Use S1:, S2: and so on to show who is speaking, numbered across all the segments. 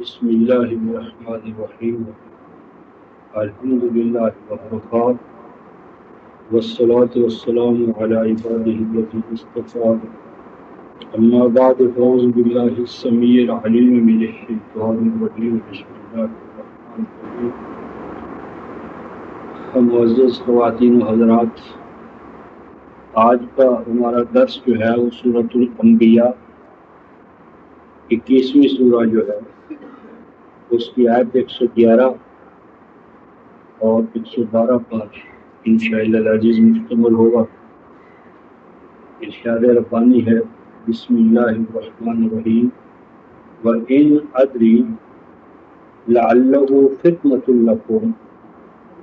S1: بسم اللہ الرحمن الرحیم الحمد للہ وکفی والصلاة والسلام علی عبادہ الذین اصطفی اما بعد فاعوذ باللہ السمیع العلیم من الشیطان الرجیم بسم اللہ الرحمن الرحیم۔ معزز خواتین و حضرات، آج کا ہمارا درس جو ہے وہ سورۃ الانبیاء 21ویں سورہ جو ہے اس کی آیت 111 اور 112 پر انشاءاللہ العزیز مشتمل ہوگا۔ ارشاد ربانی ہے، بسم اللہ الرحمن الرحیم وَإِنْ أَدْرِي لَعَلَّهُ فِتْنَةٌ لَكُمْ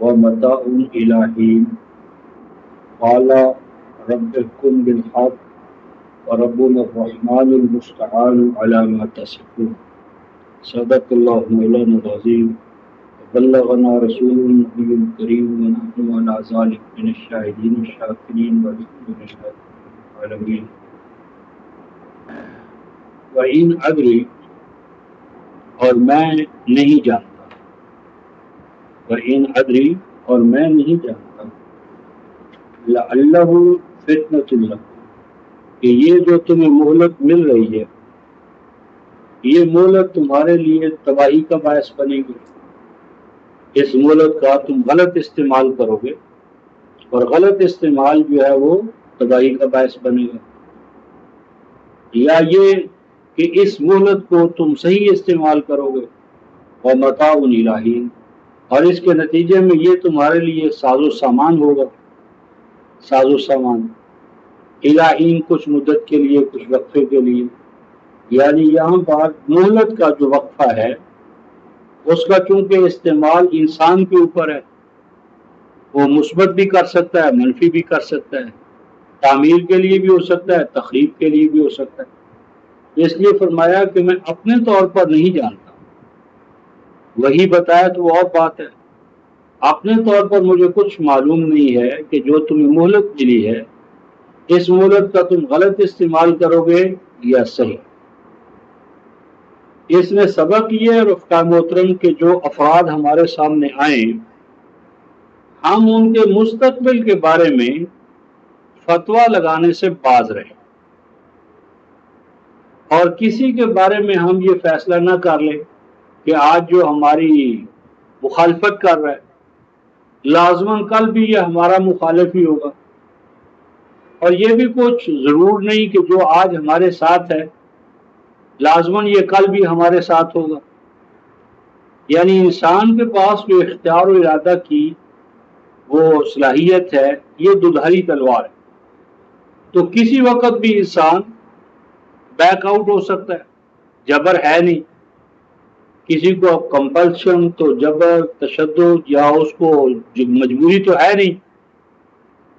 S1: وَمَتَاعٌ إِلَىٰ حِينٍ قَالَ رَبِّ احْكُم بِالْحَقِّ وَرَبُّنَا الرَّحْمَنُ الْمُسْتَعَانُ عَلَىٰ مَا تَصِفُونَ۔ صدق اللہ مولانا العظیم وبلغنا رسول النبی الکریم ونحن علی ذلک من الشاہدین الشاکرین والحمد للہ رب العالمین۔ وَإِنْ أَدْرِي، اور میں نہیں جانتا، وَإِنْ أَدْرِي، اور میں نہیں جانتا، لَعَلَّهُ فِتْنَةٌ لَكُمْ، کہ یہ جو تمہیں مہلت مل رہی ہے یہ مہلت تمہارے لیے تباہی کا باعث بنے گی۔ اس مہلت کا تم غلط استعمال کرو گے اور غلط استعمال جو ہے وہ تباہی کا باعث بنے گا، یا یہ کہ اس مہلت کو تم صحیح استعمال کرو گے اور متاع الی حین، اور اس کے نتیجے میں یہ تمہارے لیے ساز و سامان ہوگا، ساز و سامان الی حین، کچھ مدت کے لیے، کچھ وقفے کے لیے۔ یعنی یہاں پر مہلت کا جو وقفہ ہے اس کا چونکہ استعمال انسان کے اوپر ہے، وہ مثبت بھی کر سکتا ہے، منفی بھی کر سکتا ہے، تعمیر کے لیے بھی ہو سکتا ہے، تخریب کے لیے بھی ہو سکتا ہے۔ اس لیے فرمایا کہ میں اپنے طور پر نہیں جانتا، وہی بتایا تو وہ اور بات ہے، اپنے طور پر مجھے کچھ معلوم نہیں ہے کہ جو تمہیں مہلت ملی ہے اس مہلت کا تم غلط استعمال کرو گے یا صحیح۔ اس میں سبق یہ ہے رفقا محترم کہ جو افراد ہمارے سامنے آئیں ہم ان کے مستقبل کے بارے میں فتویٰ لگانے سے باز رہیں، اور کسی کے بارے میں ہم یہ فیصلہ نہ کر لیں کہ آج جو ہماری مخالفت کر رہا ہے لازماً کل بھی یہ ہمارا مخالف ہی ہوگا، اور یہ بھی کچھ ضرور نہیں کہ جو آج ہمارے ساتھ ہے لازماً یہ کل بھی ہمارے ساتھ ہوگا۔ یعنی انسان کے پاس جو اختیار و ارادہ کی وہ صلاحیت ہے یہ دودھاری تلوار ہے، تو کسی وقت بھی انسان بیک آؤٹ ہو سکتا ہے، جبر ہے نہیں، کسی کو کمپلشن تو جبر تشدد یا اس کو مجبوری تو ہے نہیں۔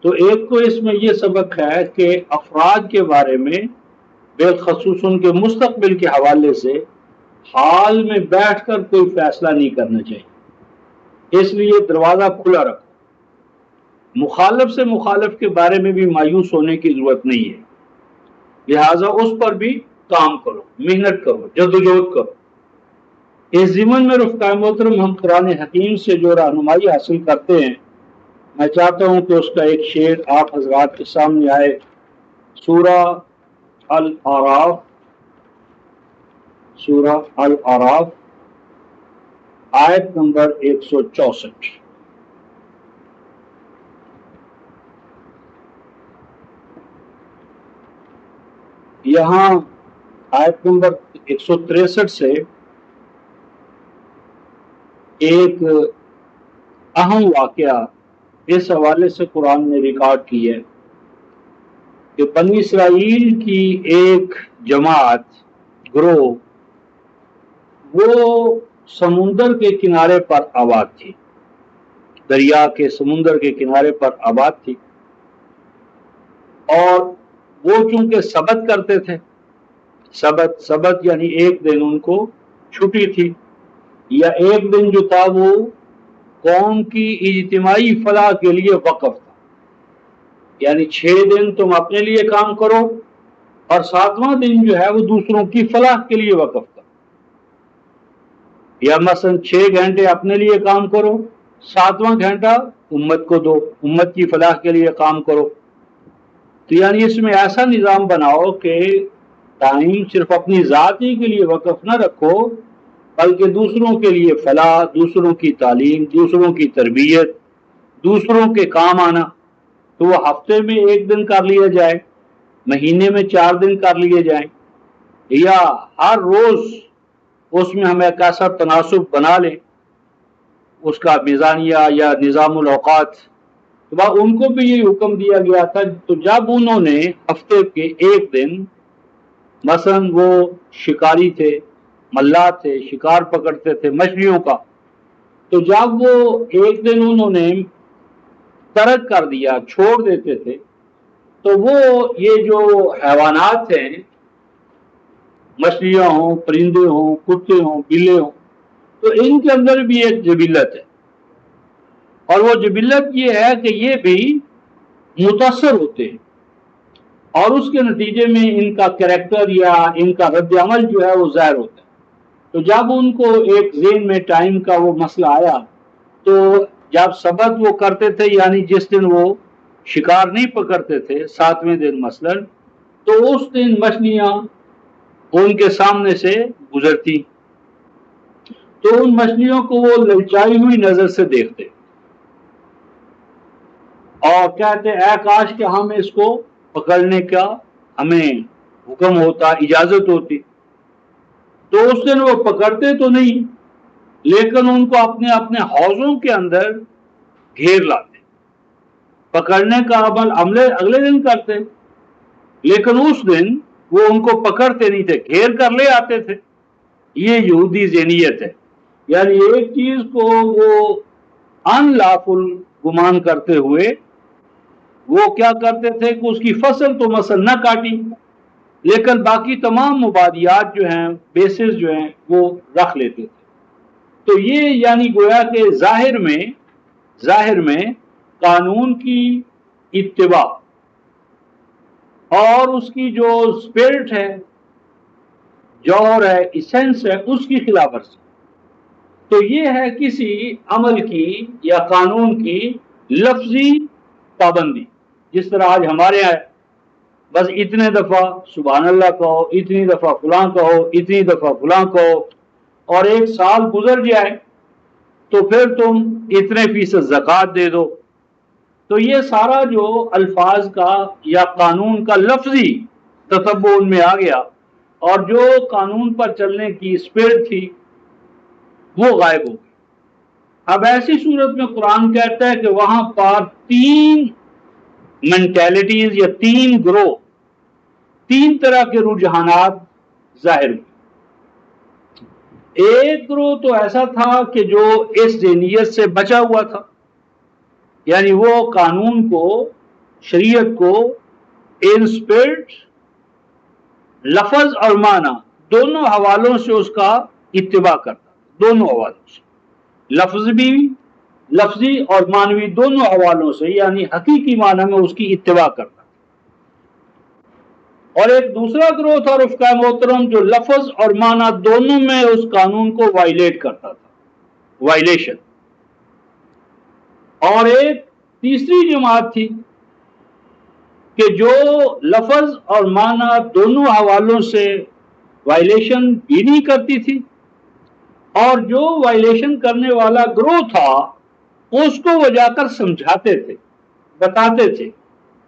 S1: تو ایک تو اس میں یہ سبق ہے کہ افراد کے بارے میں بالخصوص ان کے مستقبل کے حوالے سے حال میں بیٹھ کر کوئی فیصلہ نہیں کرنا چاہیے، اس لیے دروازہ کھلا رکھو۔ مخالف سے مخالف کے بارے میں بھی مایوس ہونے کی ضرورت نہیں ہے، لہٰذا اس پر بھی کام کرو، محنت کرو، جدوجہد کرو۔ اس ضمن میں رفقا محترم ہم قرآن حکیم سے جو رہنمائی حاصل کرتے ہیں، میں چاہتا ہوں کہ اس کا ایک شعر آپ حضرات کے سامنے آئے۔ سورہ الاعراف آیت نمبر 164۔ یہاں آیت نمبر 163 سے ایک اہم واقعہ اس حوالے سے قرآن نے ریکارڈ کی ہے کہ بنی اسرائیل کی ایک جماعت، گروہ، وہ سمندر کے کنارے پر آباد تھی، دریا کے سمندر کے کنارے پر آباد تھی، اور وہ چونکہ سبت کرتے تھے، سبت یعنی ایک دن ان کو چھٹی تھی، یا ایک دن جو تھا وہ قوم کی اجتماعی فلاح کے لیے وقف تھا، یعنی 6 دن تم اپنے لیے کام کرو اور 7واں دن جو ہے وہ دوسروں کی فلاح کے لیے وقف تھا۔ یا مثلا 6 گھنٹے اپنے لیے کام کرو، 7واں گھنٹہ امت کو دو، امت کی فلاح کے لیے کام کرو۔ تو یعنی اس میں ایسا نظام بناؤ کہ ٹائم صرف اپنی ذات ہی کے لیے وقف نہ رکھو، بلکہ دوسروں کے لیے فلاح، دوسروں کی تعلیم، دوسروں کی تربیت، دوسروں کے کام آنا۔ تو وہ ہفتے میں 1 دن کر لیا جائے، مہینے میں 4 دن کر لیے جائیں، یا ہر روز اس میں ہم ایک ایسا تناسب بنا لیں اس کا میزانیہ یا نظام الاوقات۔ تو ان کو بھی یہ حکم دیا گیا تھا۔ تو جب انہوں نے ہفتے کے 1 دن، مثلا وہ شکاری تھے، ملاح تھے، شکار پکڑتے تھے مچھلیوں کا، تو جب وہ 1 دن انہوں نے ترک کر دیا، چھوڑ دیتے تھے، تو وہ یہ جو حیوانات ہیں، مچھلیاں ہوں، پرندے ہوں، کتے ہوں، بلے ہوں، تو ان کے اندر بھی ایک جبلت ہے، اور وہ جبلت یہ ہے کہ یہ بھی متاثر ہوتے ہیں، اور اس کے نتیجے میں ان کا کریکٹر یا ان کا رد عمل جو ہے وہ ظاہر ہوتا ہے۔ تو جب ان کو ایک ذہن میں ٹائم کا وہ مسئلہ آیا، تو جب سبت وہ کرتے تھے، یعنی جس دن وہ شکار نہیں پکڑتے تھے، 7ویں دن مثلا، تو اس دن مچھلیاں ان کے سامنے سے گزرتی، تو ان مچھلیوں کو وہ للچائی ہوئی نظر سے دیکھتے اور کہتے اے کاش کہ ہم اس کو پکڑنے کا ہمیں حکم ہوتا، اجازت ہوتی۔ تو اس دن وہ پکڑتے تو نہیں، لیکن ان کو اپنے اپنے حوضوں کے اندر گھیر لاتے، پکڑنے کا عمل اگلے دن کرتے، لیکن اس دن وہ ان کو پکڑتے نہیں تھے، گھیر کر لے آتے تھے۔ یہ یہودی ذہنیت ہے، یعنی ایک چیز کو وہ ان لافل گمان کرتے ہوئے وہ کیا کرتے تھے کہ اس کی فصل تو مثلا نہ کاٹی، لیکن باقی تمام مبادیات جو ہیں، بیسز جو ہیں، وہ رکھ لیتے تھے۔ تو یہ یعنی گویا کہ ظاہر میں قانون کی اتباع اور اس کی جو اسپرٹ ہے، جوہر ہے، ایسنس ہے، اس کی خلاف ورزی۔ تو یہ ہے کسی عمل کی یا قانون کی لفظی پابندی، جس طرح آج ہمارے یہاں بس اتنے دفعہ سبحان اللہ کہو، اتنی دفعہ فلاں کہو، اتنی دفعہ فلاں کہو، اور 1 سال گزر جائے تو پھر تم اتنے فیصد زکوٰۃ دے دو۔ تو یہ سارا جو الفاظ کا یا قانون کا لفظی تتبع ان میں آ گیا، اور جو قانون پر چلنے کی اسپرٹ تھی وہ غائب ہو گئی۔ اب ایسی صورت میں قرآن کہتا ہے کہ وہاں پر 3 مینٹیلٹیز یا 3 گروہ، 3 طرح کے رجحانات ظاہر ہوئے۔ ایک گروہ تو ایسا تھا کہ جو اس ذہنیت سے بچا ہوا تھا، یعنی وہ قانون کو، شریعت کو ان اسپرٹ، لفظ اور معنی دونوں حوالوں سے اس کا اتباع کرتا، دونوں حوالوں سے، لفظی اور معنوی دونوں حوالوں سے، یعنی حقیقی معنی میں اس کی اتباع کرتا۔ اور ایک دوسرا گروہ تھا رفقا محترم، جو لفظ اور معنی دونوں میں اس قانون کو وائلیٹ کرتا تھا، وائلیشن۔ اور ایک تیسری جماعت تھی کہ جو لفظ اور معنی دونوں حوالوں سے وائلیشن بھی نہیں کرتی تھی، اور جو وائلیشن کرنے والا گروہ تھا اس کو وہ جا کر سمجھاتے تھے، بتاتے تھے،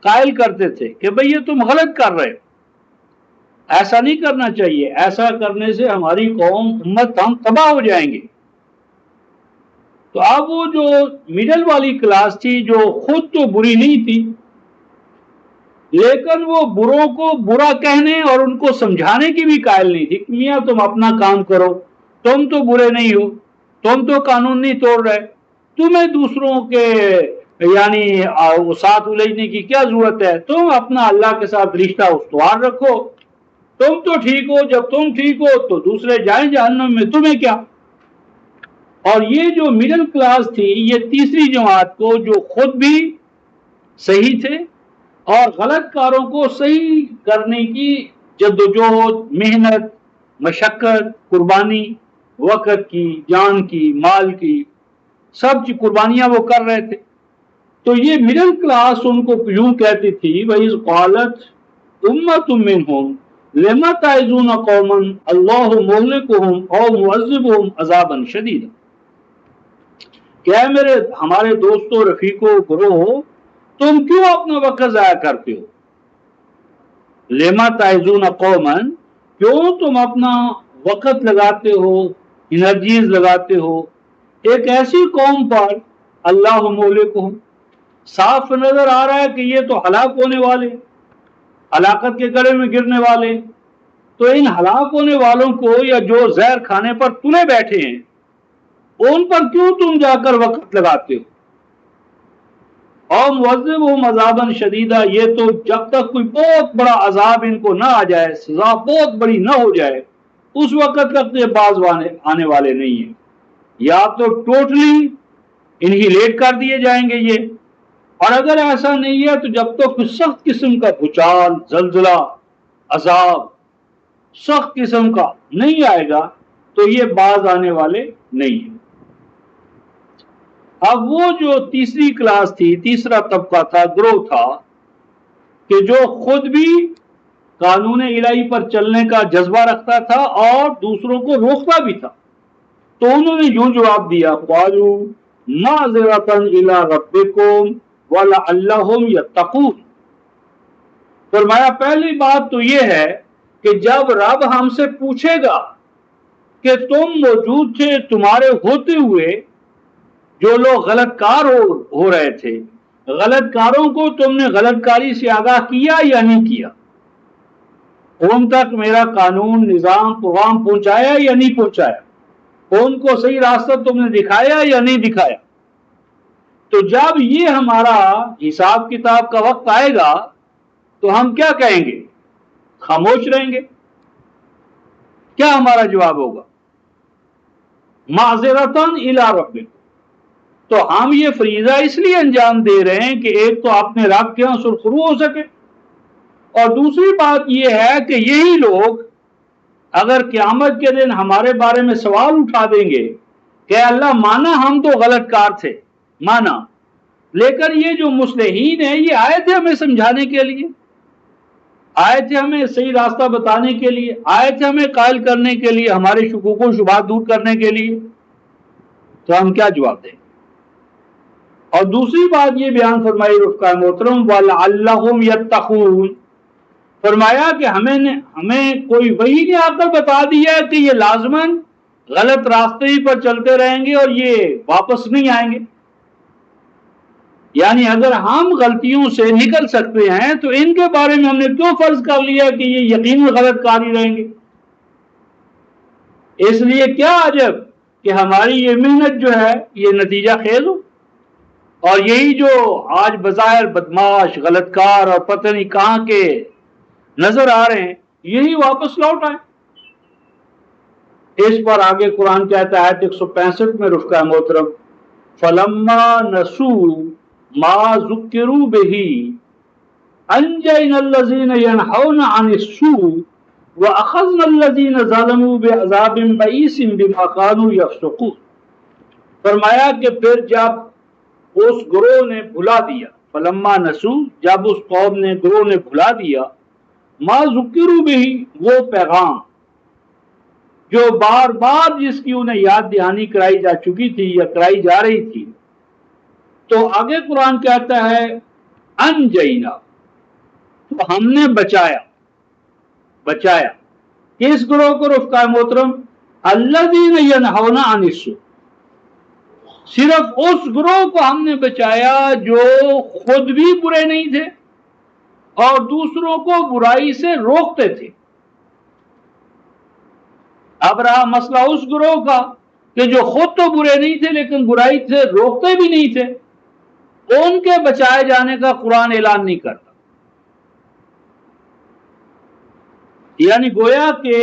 S1: قائل کرتے تھے کہ بھئی یہ تم غلط کر رہے، ایسا نہیں کرنا چاہیے، ایسا کرنے سے ہماری قوم، امت، ہم تباہ ہو جائیں گے۔ تو اب وہ جو مڈل والی کلاس تھی، جو خود تو بری نہیں تھی، لیکن وہ بروں کو برا کہنے اور ان کو سمجھانے کی بھی قائل نہیں تھی۔ میاں تم اپنا کام کرو، تم تو برے نہیں ہو، تم تو قانون نہیں توڑ رہے، تمہیں دوسروں کے یعنی ساتھ الجھنے کی کیا ضرورت ہے، تم اپنا اللہ کے ساتھ رشتہ استوار رکھو، تم تو ٹھیک ہو، جب تم ٹھیک ہو تو دوسرے جائیں جہنم میں، تمہیں کیا۔ اور یہ جو مڈل کلاس تھی، یہ تیسری جماعت کو، جو خود بھی صحیح تھے اور غلط کاروں کو صحیح کرنے کی جدوجہد، محنت، مشقت، قربانی وقت کی، جان کی، مال کی، سب کی قربانیاں وہ کر رہے تھے. تو یہ مڈل کلاس ان کو یوں کہتی تھی وَإِذْ قَالَتْ أُمَّةٌ مِّنْهُمْ لِمَ تَعِظُونَ قَوْمًا اللَّهُ مُهْلِكُهُمْ أَوْ مُعَذِّبُهُمْ عَذَابًا شَدِيدًا. کہ اے ہمارے دوستوں، رفیقوں، گروہ، تم کیوں اپنا وقت ضائع کرتے ہو؟ لِمَ تَعِظُونَ قَوْمًا، کیوں تم اپنا وقت لگاتے ہو، انرجیز لگاتے ہو ایک ایسی قوم پر اللہ مہلکہم، صاف نظر آ رہا ہے کہ یہ تو ہلاک ہونے والے، ہلاکت کے گڑھے میں گرنے والے. تو ان ہلاک ہونے والوں کو یا جو زہر کھانے پر تلے بیٹھے ہیں ان پر کیوں تم جا کر وقت لگاتے ہو؟ اور معذبہم عذابا شدیدا، یہ تو جب تک کوئی بہت بڑا عذاب ان کو نہ آ جائے، سزا بہت بڑی نہ ہو جائے، اس وقت تک یہ باز آنے والے نہیں ہیں. یا تو ٹوٹلی انہیلیٹ کر دیے جائیں گے یہ، اور اگر ایسا نہیں ہے تو جب تک کوئی سخت قسم کا بھوچال، زلزلہ، عذاب سخت قسم کا نہیں آئے گا تو یہ باز آنے والے نہیں ہیں. اب وہ جو تیسری کلاس تھی، تیسرا طبقہ تھا، گروہ تھا، کہ جو خود بھی قانون الہی پر چلنے کا جذبہ رکھتا تھا اور دوسروں کو روکتا بھی تھا، تو انہوں نے یوں جواب دیا قالوا معذرۃ الی ربکم ولعلہم یتقون. فرمایا پہلی بات تو یہ ہے کہ جب رب ہم سے پوچھے گا کہ تم موجود تھے، تمہارے ہوتے ہوئے جو لوگ غلط کار ہو رہے تھے، غلط کاروں کو تم نے غلط کاری سے آگاہ کیا یا نہیں کیا؟ ان تک میرا قانون، نظام، پیغام پہنچایا یا نہیں پہنچایا؟ ان کو صحیح راستہ تم نے دکھایا یا نہیں دکھایا؟ تو جب یہ ہمارا حساب کتاب کا وقت آئے گا تو ہم کیا کہیں گے؟ خاموش رہیں گے؟ کیا ہمارا جواب ہوگا؟ معذرتاً الی ربکم. تو ہم یہ فریضہ اس لیے انجام دے رہے ہیں کہ ایک تو اپنے رب کے ہاں سرخرو ہو سکے، اور دوسری بات یہ ہے کہ یہی لوگ اگر قیامت کے دن ہمارے بارے میں سوال اٹھا دیں گے کہ اللہ مانا ہم تو غلط کار تھے، مانا، لیکن یہ جو مصلحین ہیں یہ آئے تھے ہمیں سمجھانے کے لیے، آئے تھے ہمیں صحیح راستہ بتانے کے لیے، آئے تھے ہمیں قائل کرنے کے لیے، ہمارے شکوک و شبہات دور کرنے کے لیے، تو ہم کیا جواب دیں؟ اور دوسری بات یہ بیان فرمائی رفقا محترم وَلَعَلَّهُمْ يَتَّقُونَ. فرمایا کہ ہمیں کوئی وحی نے آ کر بتا دیا ہے کہ یہ لازماً غلط راستے ہی پر چلتے رہیں گے اور یہ واپس نہیں آئیں گے. یعنی اگر ہم غلطیوں سے نکل سکتے ہیں تو ان کے بارے میں ہم نے کیوں فرض کر لیا کہ یہ یقیناً غلط کار ہی رہیں گے؟ اس لیے کیا عجب کہ ہماری یہ محنت جو ہے یہ نتیجہ خیز ہو، اور یہی جو آج بظاہر بدماش، غلط کار اور پتہ نہیں کہاں کے نظر آ رہے ہیں یہی واپس لوٹ آئے. اس پر آگے قرآن کہتا ہے 165 میں رفقا محترم فَلَمَّا نَسُوا مَا ذُكِّرُوا بِهِ أَنجَيْنَا الَّذِينَ يَنْهَوْنَ عَنِ السُّوءِ وَأَخَذْنَا الَّذِينَ ظَلَمُوا بِعَذَابٍ بَئِيسٍ بِمَا كَانُوا يَفْسُقُونَ. فرمایا کہ پھر جب اس گروہ نے بھلا دیا، فلما نسو، جب اس قوم نے، گروہ نے بھلا دیا، ما ذکروا بہی، وہ پیغام جو بار بار جس کی انہیں یاد دہانی کرائی جا چکی تھی یا کرائی جا رہی تھی، تو آگے قرآن کہتا ہے انجینا، تو ہم نے بچایا کس گروہ کو رفقا محترم؟ الذین ینہون عن السوء، صرف اس گروہ کو ہم نے بچایا جو خود بھی برے نہیں تھے اور دوسروں کو برائی سے روکتے تھے. اب رہا مسئلہ اس گروہ کا کہ جو خود تو برے نہیں تھے لیکن برائی سے روکتے بھی نہیں تھے، ان کے بچائے جانے کا قرآن اعلان نہیں کرتا. یعنی گویا کہ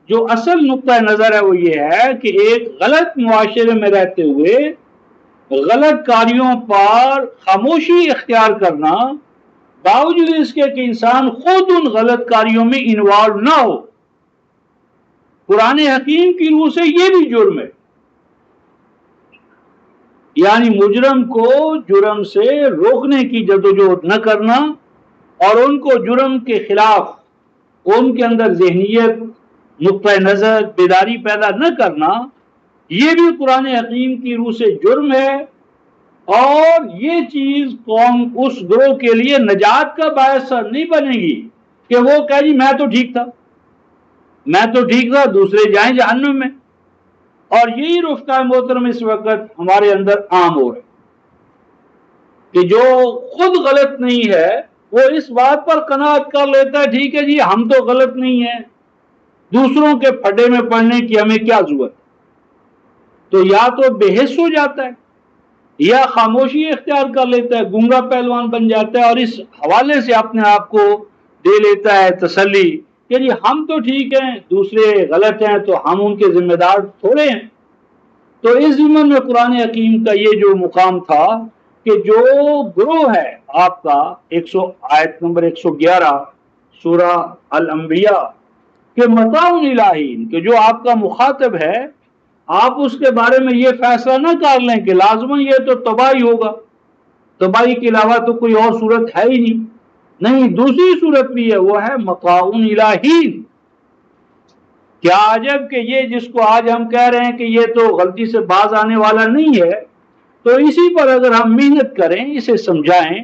S1: جو اصل نقطہ نظر ہے وہ یہ ہے کہ ایک غلط معاشرے میں رہتے ہوئے غلط کاریوں پر خاموشی اختیار کرنا، باوجود اس کے کہ انسان خود ان غلط کاریوں میں انوالو نہ ہو، قرآن حکیم کی روح سے یہ بھی جرم ہے، یعنی مجرم کو جرم سے روکنے کی جدوجہد نہ کرنا اور ان کو جرم کے خلاف ان کے اندر ذہنیت، نقطۂ نظر، بیداری پیدا نہ کرنا، یہ بھی قرآن حکیم کی روح سے جرم ہے، اور یہ چیز قوم اس گروہ کے لیے نجات کا باعث نہیں بنے گی کہ وہ کہے جی میں تو ٹھیک تھا، میں تو ٹھیک تھا، دوسرے جائیں جہنم میں۔ اور یہی رفقہ محترم اس وقت ہمارے اندر عام ہو رہا ہے کہ جو خود غلط نہیں ہے وہ اس بات پر قناعت کر لیتا ہے ٹھیک ہے جی ہم تو غلط نہیں ہیں، دوسروں کے پھڈے میں پڑنے کی ہمیں کیا ضرورت، تو یا تو بے حس ہو جاتا ہے یا خاموشی اختیار کر لیتا ہے، گونگا پہلوان بن جاتا ہے، اور اس حوالے سے اپنے آپ کو دے لیتا ہے تسلی کہ جی ہم تو ٹھیک ہیں، دوسرے غلط ہیں تو ہم ان کے ذمہ دار تھوڑے ہیں۔ تو اس ضمن میں قرآن حکیم کا یہ جو مقام تھا کہ جو گروہ ہے آپ کا آیت نمبر 111 سورہ الانبیاء کہ متاع الہین، کہ جو آپ کا مخاطب ہے آپ اس کے بارے میں یہ فیصلہ نہ کر لیں کہ لازماً یہ تو تباہی ہوگا، تباہی کے علاوہ تو کوئی اور صورت ہے ہی نہیں، دوسری صورت بھی ہے، وہ ہے متاع الہین۔ کیا عجب کہ یہ جس کو آج ہم کہہ رہے ہیں کہ یہ تو غلطی سے باز آنے والا نہیں ہے، تو اسی پر اگر ہم محنت کریں، اسے سمجھائیں،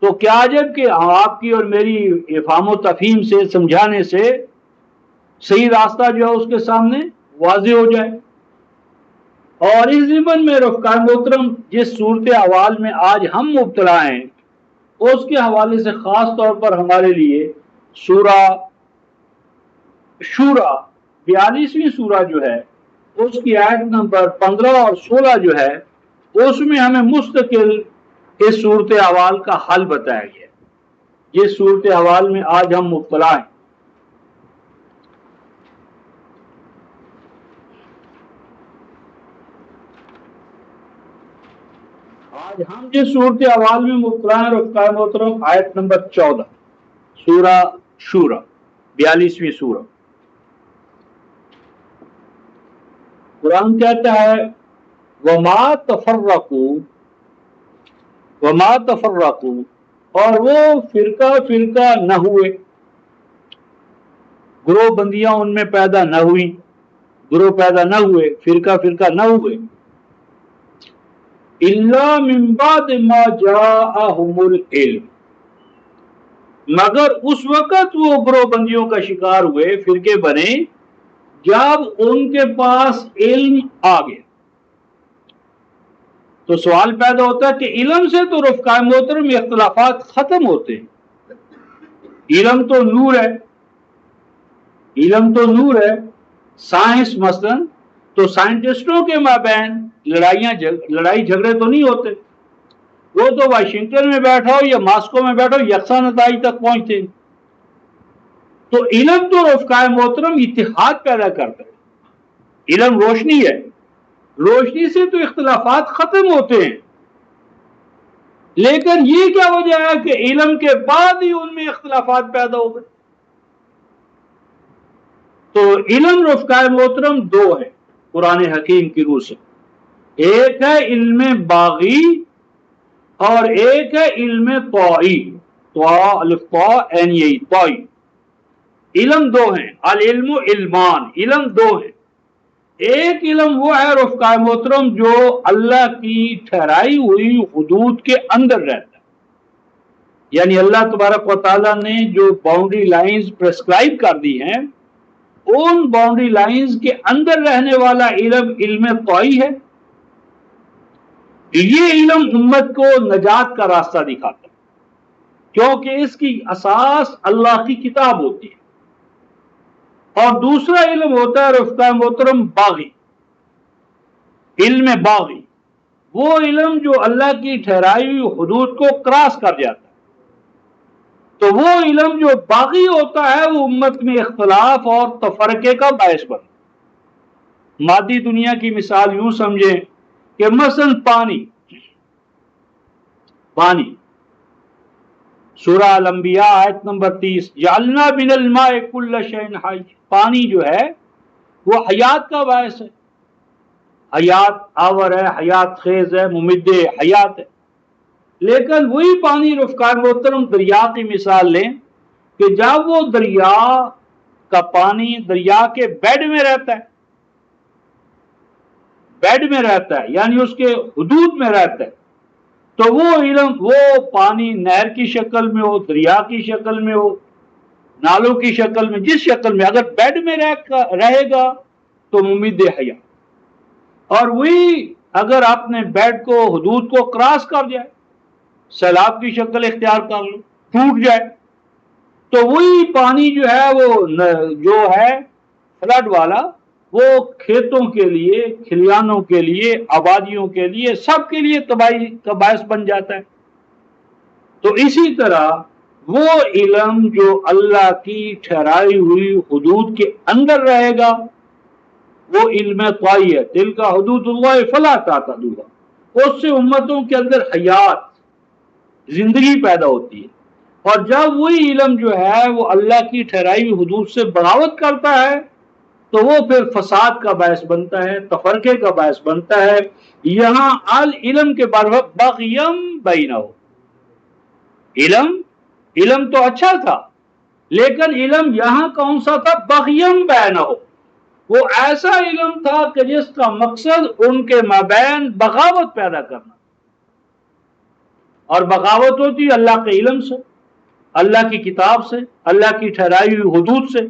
S1: تو کیا عجب کہ آپ کی اور میری افہام و تفہیم سے، سمجھانے سے صحیح راستہ جو ہے اس کے سامنے واضح ہو جائے۔ اور اس ضمن میں رفقائے محترم جس صورت احوال میں آج ہم مبتلا ہیں اس کے حوالے سے خاص طور پر ہمارے لیے سورہ شورا 42ویں سورہ جو ہے اس کی آیت نمبر 15 اور 16 جو ہے اس میں ہمیں مستقل اس صورت احوال کا حل بتایا گیا، جس صورت احوال میں آج ہم مبتلا ہیں۔ آج ہم جس صورت احوال میں مبتلا ہیں رفقائے محترم آیت نمبر 14 سورہ شورا 42ویں سورہ، قرآن کہتا ہے وَمَا تَفَرَّقُوا اور وہ فرقہ فرقہ نہ ہوئے، گروہ بندیاں ان میں پیدا نہ ہوئی، گروہ پیدا نہ ہوئے، فرقہ فرقہ نہ ہوئے، إِلَّا مِن بَعْدِ مَا جَاءَهُمُ الْعِلْمُ، مگر اس وقت وہ گروہ بندیوں کا شکار ہوئے، فرقے بنے جب ان کے پاس علم آ گیا۔ تو سوال پیدا ہوتا ہے کہ علم سے تو رفقائے محترم اختلافات ختم ہوتے ہیں، علم تو نور ہے، علم تو نور ہے۔ سائنس مثلا تو سائنٹسٹوں کے مابین لڑائی جھگڑے تو نہیں ہوتے، وہ تو واشنگٹن میں بیٹھا ہو یا ماسکو میں بیٹھا ہو یکساں نتائج تک پہنچتے ہیں۔ تو علم تو رفقائے محترم اتحاد پیدا کرتا ہے، علم روشنی ہے، روشنی سے تو اختلافات ختم ہوتے ہیں، لیکن یہ کیا وجہ ہے کہ علم کے بعد ہی ان میں اختلافات پیدا ہو گئے؟ تو علم رفقائے محترم دو ہے قرآن حکیم کی روح سے، ایک ہے علم باغی اور ایک ہے علم طائی، طائی، علم دو ہیں، العلم علمان، علم دو ہیں۔ ایک علم وہ ہے رفقائے محترم جو اللہ کی ٹھہرائی ہوئی حدود کے اندر رہتا ہے، یعنی اللہ تبارک و تعالیٰ نے جو باؤنڈری لائنز پرسکرائب کر دی ہیں ان باؤنڈری لائنز کے اندر رہنے والا علم علم طائی ہے۔ یہ علم امت کو نجات کا راستہ دکھاتا ہے کیونکہ اس کی اساس اللہ کی کتاب ہوتی ہے۔ اور دوسرا علم ہوتا ہے رفقائے محترم باغی، علم باغی، وہ علم جو اللہ کی ٹھہرائی ہوئی حدود کو کراس کر جاتا ہے۔ تو وہ علم جو باغی ہوتا ہے وہ امت میں اختلاف اور تفرقے کا باعث بنتا۔ مادی دنیا کی مثال یوں سمجھیں کہ مثلا پانی، سورہ الانبیاء آیت نمبر 30 جعلنا من الماء کل شیء حی، پانی جو ہے وہ حیات کا باعث ہے، حیات آور ہے، حیات خیز ہے، ممد حیات ہے۔ لیکن وہی پانی رفقائے محترم دریا کی مثال لیں کہ جب وہ دریا کا پانی دریا کے بیڈ میں رہتا ہے، بیڈ میں رہتا ہے یعنی اس کے حدود میں رہتا ہے، تو وہ علم، وہ پانی نہر کی شکل میں ہو، دریا کی شکل میں ہو، نالوں کی شکل میں، جس شکل میں، اگر بیڈ میں رہے گا تو ممید حیات، اور وہی اگر اپنے بیڈ کو، حدود کو کراس کر جائے، سیلاب کی شکل اختیار کر لو، ٹوٹ جائے، تو وہی پانی جو ہے وہ جو ہے فلڈ والا، وہ کھیتوں کے لیے، کھلیانوں کے لیے، آبادیوں کے لیے، سب کے لیے تباہی کا باعث بن جاتا ہے۔ تو اسی طرح وہ علم جو اللہ کی ٹھہرائی ہوئی حدود کے اندر رہے گا وہ علم طائی ہے، تلک حدود اللہ فلا تعتدوها، اس سے امتوں کے اندر حیات، زندگی پیدا ہوتی ہے۔ اور جب وہی علم جو ہے وہ اللہ کی ٹھہرائی ہوئی حدود سے بغاوت کرتا ہے تو وہ پھر فساد کا باعث بنتا ہے، تفرقے کا باعث بنتا ہے۔ یہاں العلم کے بغیم بینہ، علم تو اچھا تھا، لیکن علم یہاں کون سا تھا؟ بغیم بینہ، وہ ایسا علم تھا کہ جس کا مقصد ان کے مابین بغاوت پیدا کرنا، اور بغاوت ہوتی اللہ کے علم سے، اللہ کی کتاب سے، اللہ کی ٹھہرائی ہوئی حدود سے۔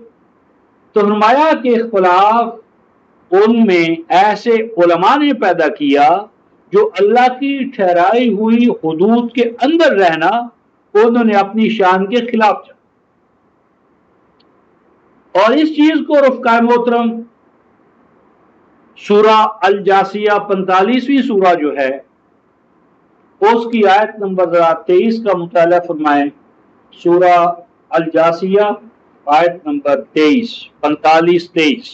S1: تو فرمایا کہ اختلاف ان میں ایسے علماء نے پیدا کیا جو اللہ کی ٹھہرائی ہوئی حدود کے اندر رہنا انہوں نے اپنی شان کے خلاف چلا۔ اور اس چیز کو رفقائے محترم سورہ الجاسیہ 45ویں سورہ جو ہے اس کی آیت نمبر 23 کا مطالعہ فرمائیں۔ سورہ الجاسیہ آیت نمبر 45-23۔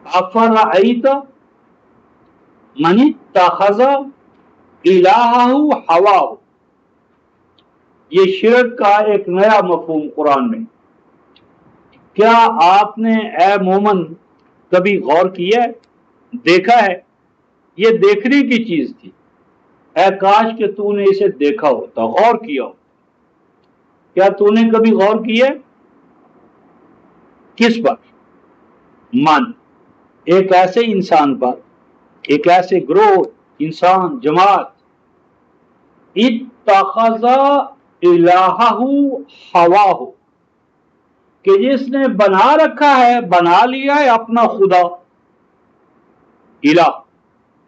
S1: افرأیت من اتخذ الہہ ہواہ، یہ شرک کا ایک نیا مفہوم قرآن میں۔ کیا آپ نے اے مومن کبھی غور کیا ہے، دیکھا ہے؟ یہ دیکھنے کی چیز تھی، اے کاش کہ تو نے اسے دیکھا ہوتا، غور کیا ہوتا۔ کیا تو نے کبھی غور کیا؟ کس پر؟ من، ایک ایسے انسان پر، ایک ایسے گروہ، انسان، جماعت، اتخذ الہہ ہواہ، کہ جس نے بنا رکھا ہے، بنا لیا ہے اپنا خدا، الہ،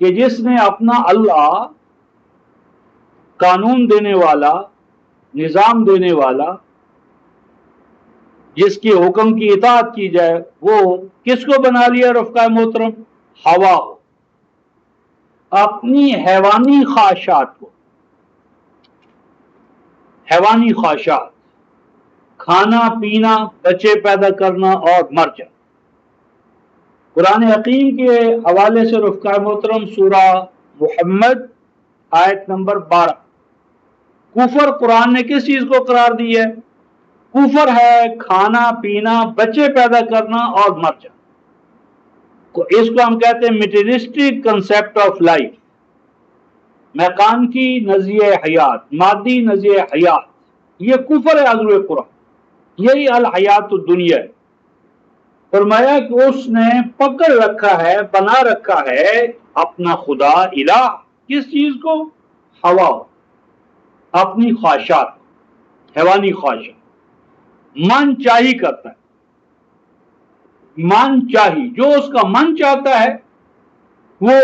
S1: کہ جس نے اپنا اللہ، قانون دینے والا، نظام دینے والا، جس کے حکم کی اطاعت کی جائے، وہ کس کو بنا لیا رفقائے محترم؟ ہوا، اپنی حیوانی خواہشات کو، حیوانی خواہشات، کھانا پینا، بچے پیدا کرنا اور مر جانا۔ قرآن حکیم کے حوالے سے رفقائے محترم سورہ محمد آیت نمبر 12، کفر قرآن نے کس چیز کو قرار دی ہے؟ کفر ہے کھانا پینا، بچے پیدا کرنا اور مر جانا۔ اس کو ہم کہتے ہیں میٹیریلسٹک کنسپٹ آف لائف، میکانکی نظریہ حیات، مادی نظریہ حیات، یہ کفر ہے حضور قرآن، یہی الحیات الدنیا ہے۔ فرمایا کہ اس نے پکڑ رکھا ہے، بنا رکھا ہے اپنا خدا، الہ، کس چیز کو؟ ہوا، اپنی خواہشات، حیوانی خواہشات، من چاہی کرتا ہے، من چاہی، جو اس کا من چاہتا ہے وہ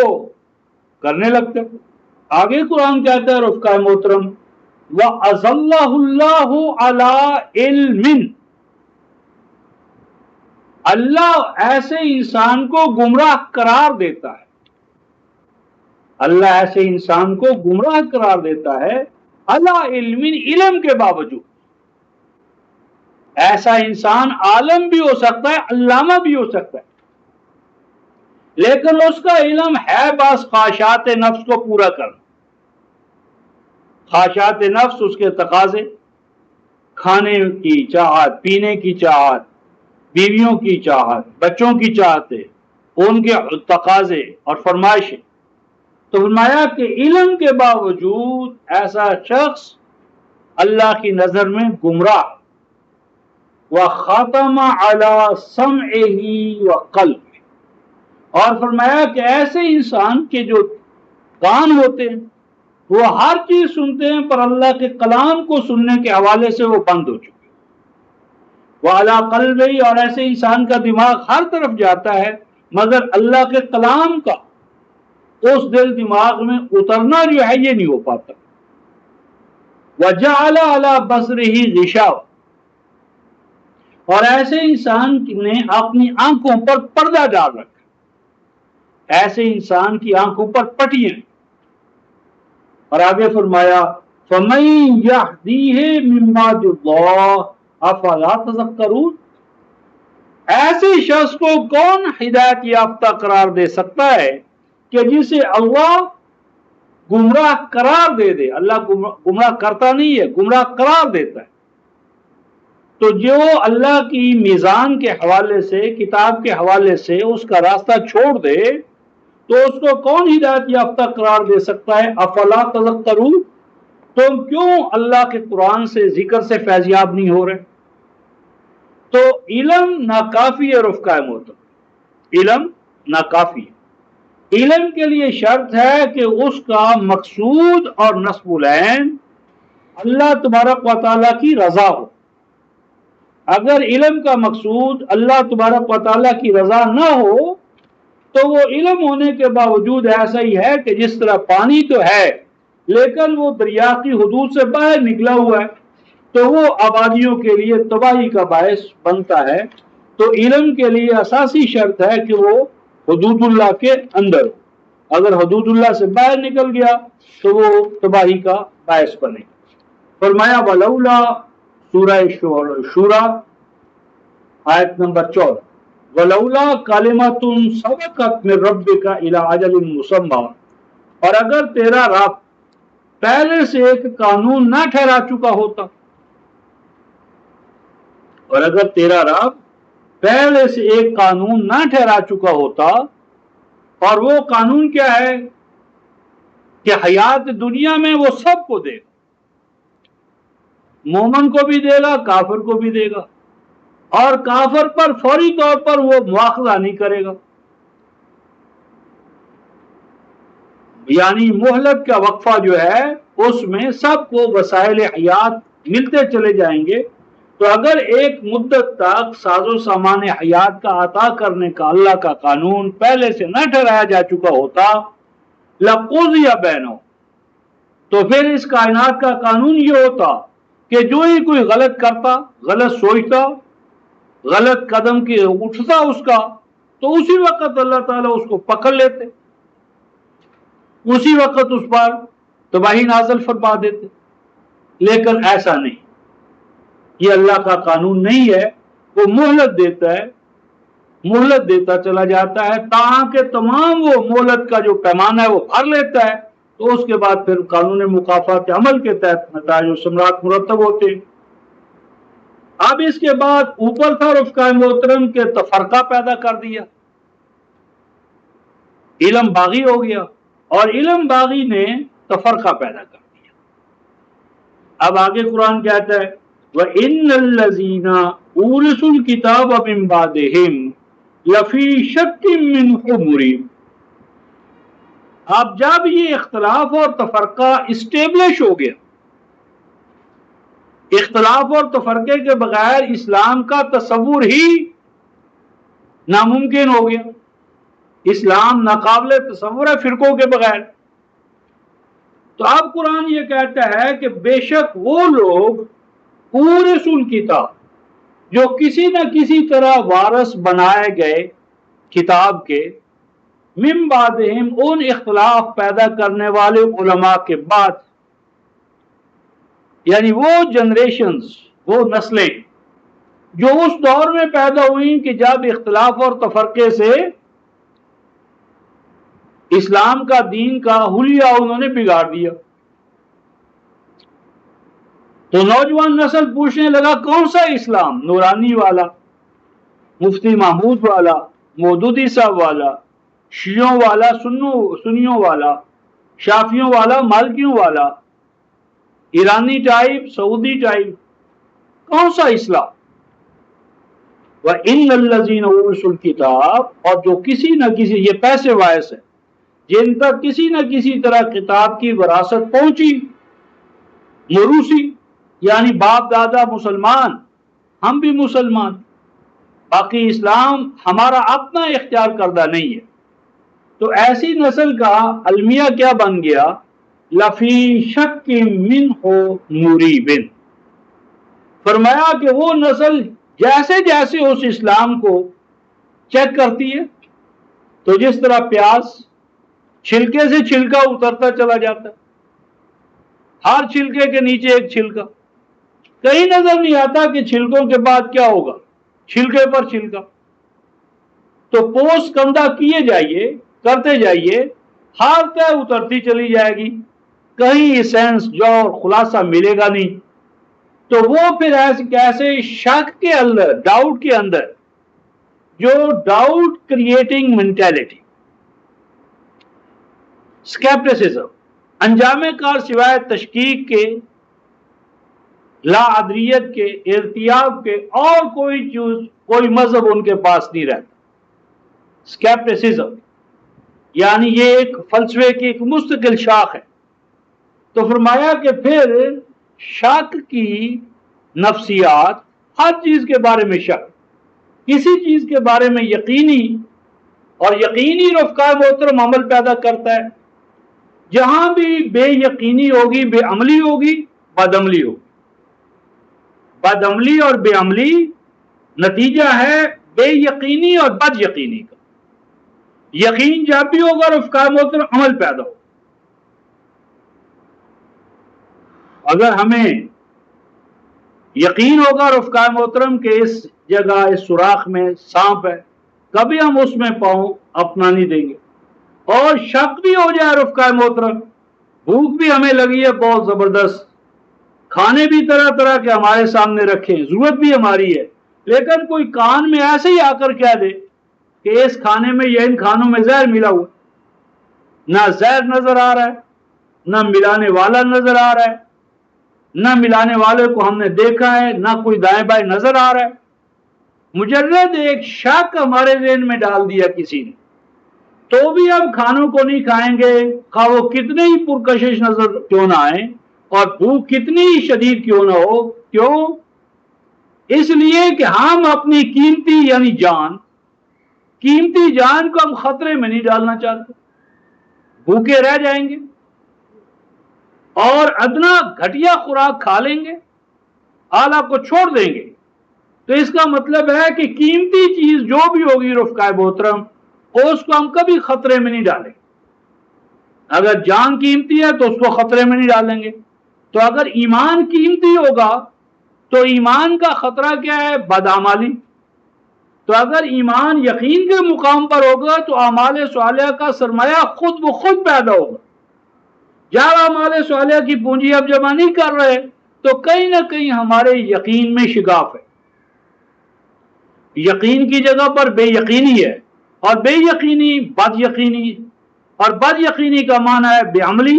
S1: کرنے لگتا ہے۔ آگے قرآن کہتا ہے رفقائے محترم وَأَضَلَّهُ اللَّهُ عَلَىٰ عِلْمٍ، اللہ ایسے انسان کو گمراہ قرار دیتا ہے، اللہ ایسے انسان کو گمراہ قرار دیتا ہے عَلَىٰ عِلْمٍ، علم کے باوجود۔ ایسا انسان عالم بھی ہو سکتا ہے، علامہ بھی ہو سکتا ہے، لیکن اس کا علم ہے بس خواہشات نفس کو پورا کرنا، خواہشات نفس، اس کے تقاضے، کھانے کی چاہت، پینے کی چاہت، بیویوں کی چاہت، بچوں کی چاہتیں، ان کے تقاضے اور فرمائشیں. تو فرمایا کہ علم کے باوجود ایسا شخص اللہ کی نظر میں گمراہ. وَخَتَمَ عَلَى سَمْعِهِ وَقَلْبِهِ، اور فرمایا کہ ایسے انسان کے جو کان ہوتے ہیں وہ ہر چیز سنتے ہیں پر اللہ کے کلام کو سننے کے حوالے سے وہ بند ہو چکے. وَعَلَى قَلْبِهِ، اور ایسے انسان کا دماغ ہر طرف جاتا ہے مگر اللہ کے کلام کا اس دل دماغ میں اترنا جو ہے یہ نہیں ہو پاتا. وَجَعَلَ عَلَى بَصَرِهِ غِشَاوَةً، اور ایسے انسان نے اپنی آنکھوں پر پردہ ڈال رکھا، ایسے انسان کی آنکھوں پر پٹیاں. اور آگے فرمایا فَمَن يَهْدِيهِ مِن بَعْدِ اللَّهِ أَفَلَا تَذَكَّرُونَ، ایسے شخص کو کون ہدایت یافتہ قرار دے سکتا ہے کہ جسے اللہ گمراہ قرار دے دے. اللہ گمراہ کرتا نہیں ہے، گمراہ قرار دیتا ہے. تو جو اللہ کی میزان کے حوالے سے، کتاب کے حوالے سے اس کا راستہ چھوڑ دے تو اس کو کون ہدایت یافتہ قرار دے سکتا ہے؟ افلا تذکرون، تم کیوں اللہ کے قرآن سے، ذکر سے فیضیاب نہیں ہو رہے؟ تو علم ناکافی ہے رفقائے محترم، علم ناکافی ہے. علم کے لیے شرط ہے کہ اس کا مقصود اور نصب العین اللہ تبارک و تعالیٰ کی رضا ہو. اگر علم کا مقصود اللہ تبارک و تعالیٰ کی رضا نہ ہو تو وہ علم ہونے کے باوجود ایسا ہی ہے کہ جس طرح پانی تو ہے لیکن وہ دریا کی حدود سے باہر نکلا ہوا ہے تو وہ آبادیوں کے لیے تباہی کا باعث بنتا ہے. تو علم کے لیے اساسی شرط ہے کہ وہ حدود اللہ کے اندر ہو. اگر حدود اللہ سے باہر نکل گیا تو وہ تباہی کا باعث بنے. فرمایا ولولا، سورہ شورى آیت نمبر 14، ولولا کلمۃ سبقت من ربک الی اجل مسمى، اور اگر تیرا رب پہلے سے ایک قانون نہ ٹھہرا چکا ہوتا، اور اگر تیرا رب پہلے سے ایک قانون نہ ٹھہرا چکا ہوتا، اور وہ قانون کیا ہے کہ حیات دنیا میں وہ سب کو دے گا، مومن کو بھی دے گا، کافر کو بھی دے گا، اور کافر پر فوری طور پر وہ مواخذہ نہیں کرے گا، یعنی مہلت کا وقفہ جو ہے اس میں سب کو وسائل حیات ملتے چلے جائیں گے. تو اگر ایک مدت تک ساز و سامان حیات کا عطا کرنے کا اللہ کا قانون پہلے سے نہ ٹھہرایا جا چکا ہوتا، لَقُضِيَ بَيْنَهُمْ، تو پھر اس کائنات کا قانون یہ ہوتا کہ جو ہی کوئی غلط کرتا، غلط سوچتا، غلط قدم کی اٹھتا اس کا، تو اسی وقت اللہ تعالیٰ اس کو پکڑ لیتے، اسی وقت اس پر تباہی نازل فرما دیتے. لیکن ایسا نہیں، یہ اللہ کا قانون نہیں ہے. وہ مہلت دیتا ہے، مہلت دیتا چلا جاتا ہے تاکہ تمام وہ مہلت کا جو پیمانہ ہے وہ بھر لیتا ہے، تو اس کے بعد پھر قانون مکافات عمل کے تحت نتائج و ثمرات مرتب ہوتے ہیں. اب اس کے بعد اوپر تھا رفقائے محترم کے تفرقہ پیدا کر دیا، علم باغی ہو گیا، اور علم باغی نے تفرقہ پیدا کر دیا. اب آگے قرآن کہتا ہے وَإِنَّ الَّذِينَ أُورِثُوا الْكِتَابَ مِن بَعْدِهِمْ لَفِي شَكٍّ مِّنْهُ مُرِيبٍ. اب جب یہ اختلاف اور تفرقہ اسٹیبلش ہو گیا، اختلاف اور تفرقے کے بغیر اسلام کا تصور ہی ناممکن ہو گیا. اسلام ناقابل تصور ہے فرقوں کے بغیر. تو اب قرآن یہ کہتا ہے کہ بے شک وہ لوگ اورثوا الکتاب، جو کسی نہ کسی طرح وارث بنائے گئے کتاب کے، من بعدہم، ان اختلاف پیدا کرنے والے علماء کے بعد، یعنی وہ جنریشنز، وہ نسلیں جو اس دور میں پیدا ہوئیں کہ جب اختلاف اور تفرقے سے اسلام کا، دین کا حلیہ انہوں نے بگاڑ دیا. تو نوجوان نسل پوچھنے لگا کون سا اسلام؟ نورانی والا، مفتی محمود والا، مودودی صاحب والا، شیعوں والا، سنیوں والا، شافیوں والا، مالکیوں والا، ایرانی ٹائپ، سعودی ٹائپ، کون سا اسلام؟ وَإِنَّ الَّذِينَ أُورِثُوا الْكِتَابَ، اور جو کسی نہ کسی، یہ پیسے وائس ہے، جن تک کسی نہ کسی طرح کتاب کی وراثت پہنچی، موروثی یعنی باپ دادا مسلمان، ہم بھی مسلمان، باقی اسلام ہمارا اپنا اختیار کردہ نہیں ہے، تو ایسی نسل کا المیہ کیا بن گیا؟ لفی شک منہ مریب، فرمایا کہ وہ نسل جیسے جیسے اس اسلام کو چیک کرتی ہے، تو جس طرح پیاز چھلکے سے چھلکا اترتا چلا جاتا ہے، ہر چھلکے کے نیچے ایک چھلکا، کہیں نظر نہیں آتا کہ چھلکوں کے بعد کیا ہوگا، چھلکے پر چھلکا، تو پوسٹ کندہ کیے جائیے، کرتے جائیے، ہر طے اترتی چلی جائے گی، کہیں اسینس جو اور خلاصہ ملے گا نہیں، تو وہ پھر ایسے شک کے اندر، ڈاؤٹ کے اندر، جو ڈاؤٹ کریٹنگ مینٹیلٹی، سکیپٹسزم، انجام کار سوائے تشکیک کے، لا ادریت کے، ارتیاب کے، اور کوئی چیز، کوئی مذہب ان کے پاس نہیں رہتا۔ سکیپٹسزم یعنی یہ ایک فلسفے کی ایک مستقل شاخ ہے۔ تو فرمایا کہ پھر شک کی نفسیات، ہر چیز کے بارے میں شک، کسی چیز کے بارے میں یقینی، اور یقینی رفقہ محترم عمل پیدا کرتا ہے، جہاں بھی بے یقینی ہوگی بے عملی ہوگی، بد عملی ہوگی، بد عملی اور بے عملی نتیجہ ہے بے یقینی اور بد یقینی کا۔ یقین جب بھی ہوگا رفقہ محترم عمل پیدا ہوگا۔ اگر ہمیں یقین ہوگا رفقہ محترم کہ اس جگہ، اس سوراخ میں سانپ ہے، کبھی ہم اس میں پاؤں اپنا نہیں دیں گے، اور شک بھی ہو جائے رفقہ محترم، بھوک بھی ہمیں لگی ہے بہت زبردست، کھانے بھی طرح طرح کے ہمارے سامنے رکھیں، ضرورت بھی ہماری ہے، لیکن کوئی کان میں ایسے ہی آ کر کہہ دے کہ اس کھانے میں یا ان کھانوں میں زہر ملا ہوا، نہ زہر نظر آ رہا ہے، نہ ملانے والا نظر آ رہا ہے، نہ ملانے والے کو ہم نے دیکھا ہے، نہ کوئی دائیں بائیں نظر آ رہا ہے، مجرد ایک شک ہمارے ذہن میں ڈال دیا کسی نے، تو بھی اب کھانوں کو نہیں کھائیں گے، خواہ وہ کتنے ہی پرکشش نظر کیوں نہ آئیں، اور بھوک کتنی ہی شدید کیوں نہ ہو۔ کیوں؟ اس لیے کہ ہم اپنی قیمتی یعنی جان، قیمتی جان کو ہم خطرے میں نہیں ڈالنا چاہتے، بھوکے رہ جائیں گے اور ادنا گھٹیا خوراک کھا لیں گے، اعلیٰ کو چھوڑ دیں گے، تو اس کا مطلب ہے کہ قیمتی چیز جو بھی ہوگی رفقہ محترم، اس کو ہم کبھی خطرے میں نہیں ڈالیں گے۔ اگر جان قیمتی ہے تو اس کو خطرے میں نہیں ڈالیں گے، تو اگر ایمان قیمتی ہوگا تو ایمان کا خطرہ کیا ہے؟ بدعمالی۔ تو اگر ایمان یقین کے مقام پر ہوگا تو اعمال صالحہ کا سرمایہ خود بخود پیدا ہوگا۔ جب اعمال صالحہ کی پونجی اب جمع نہیں کر رہے تو کہیں نہ کہیں ہمارے یقین میں شگاف ہے، یقین کی جگہ پر بے یقینی ہے، اور بے یقینی بد یقینی، اور بد یقینی کا معنی ہے بے عملی،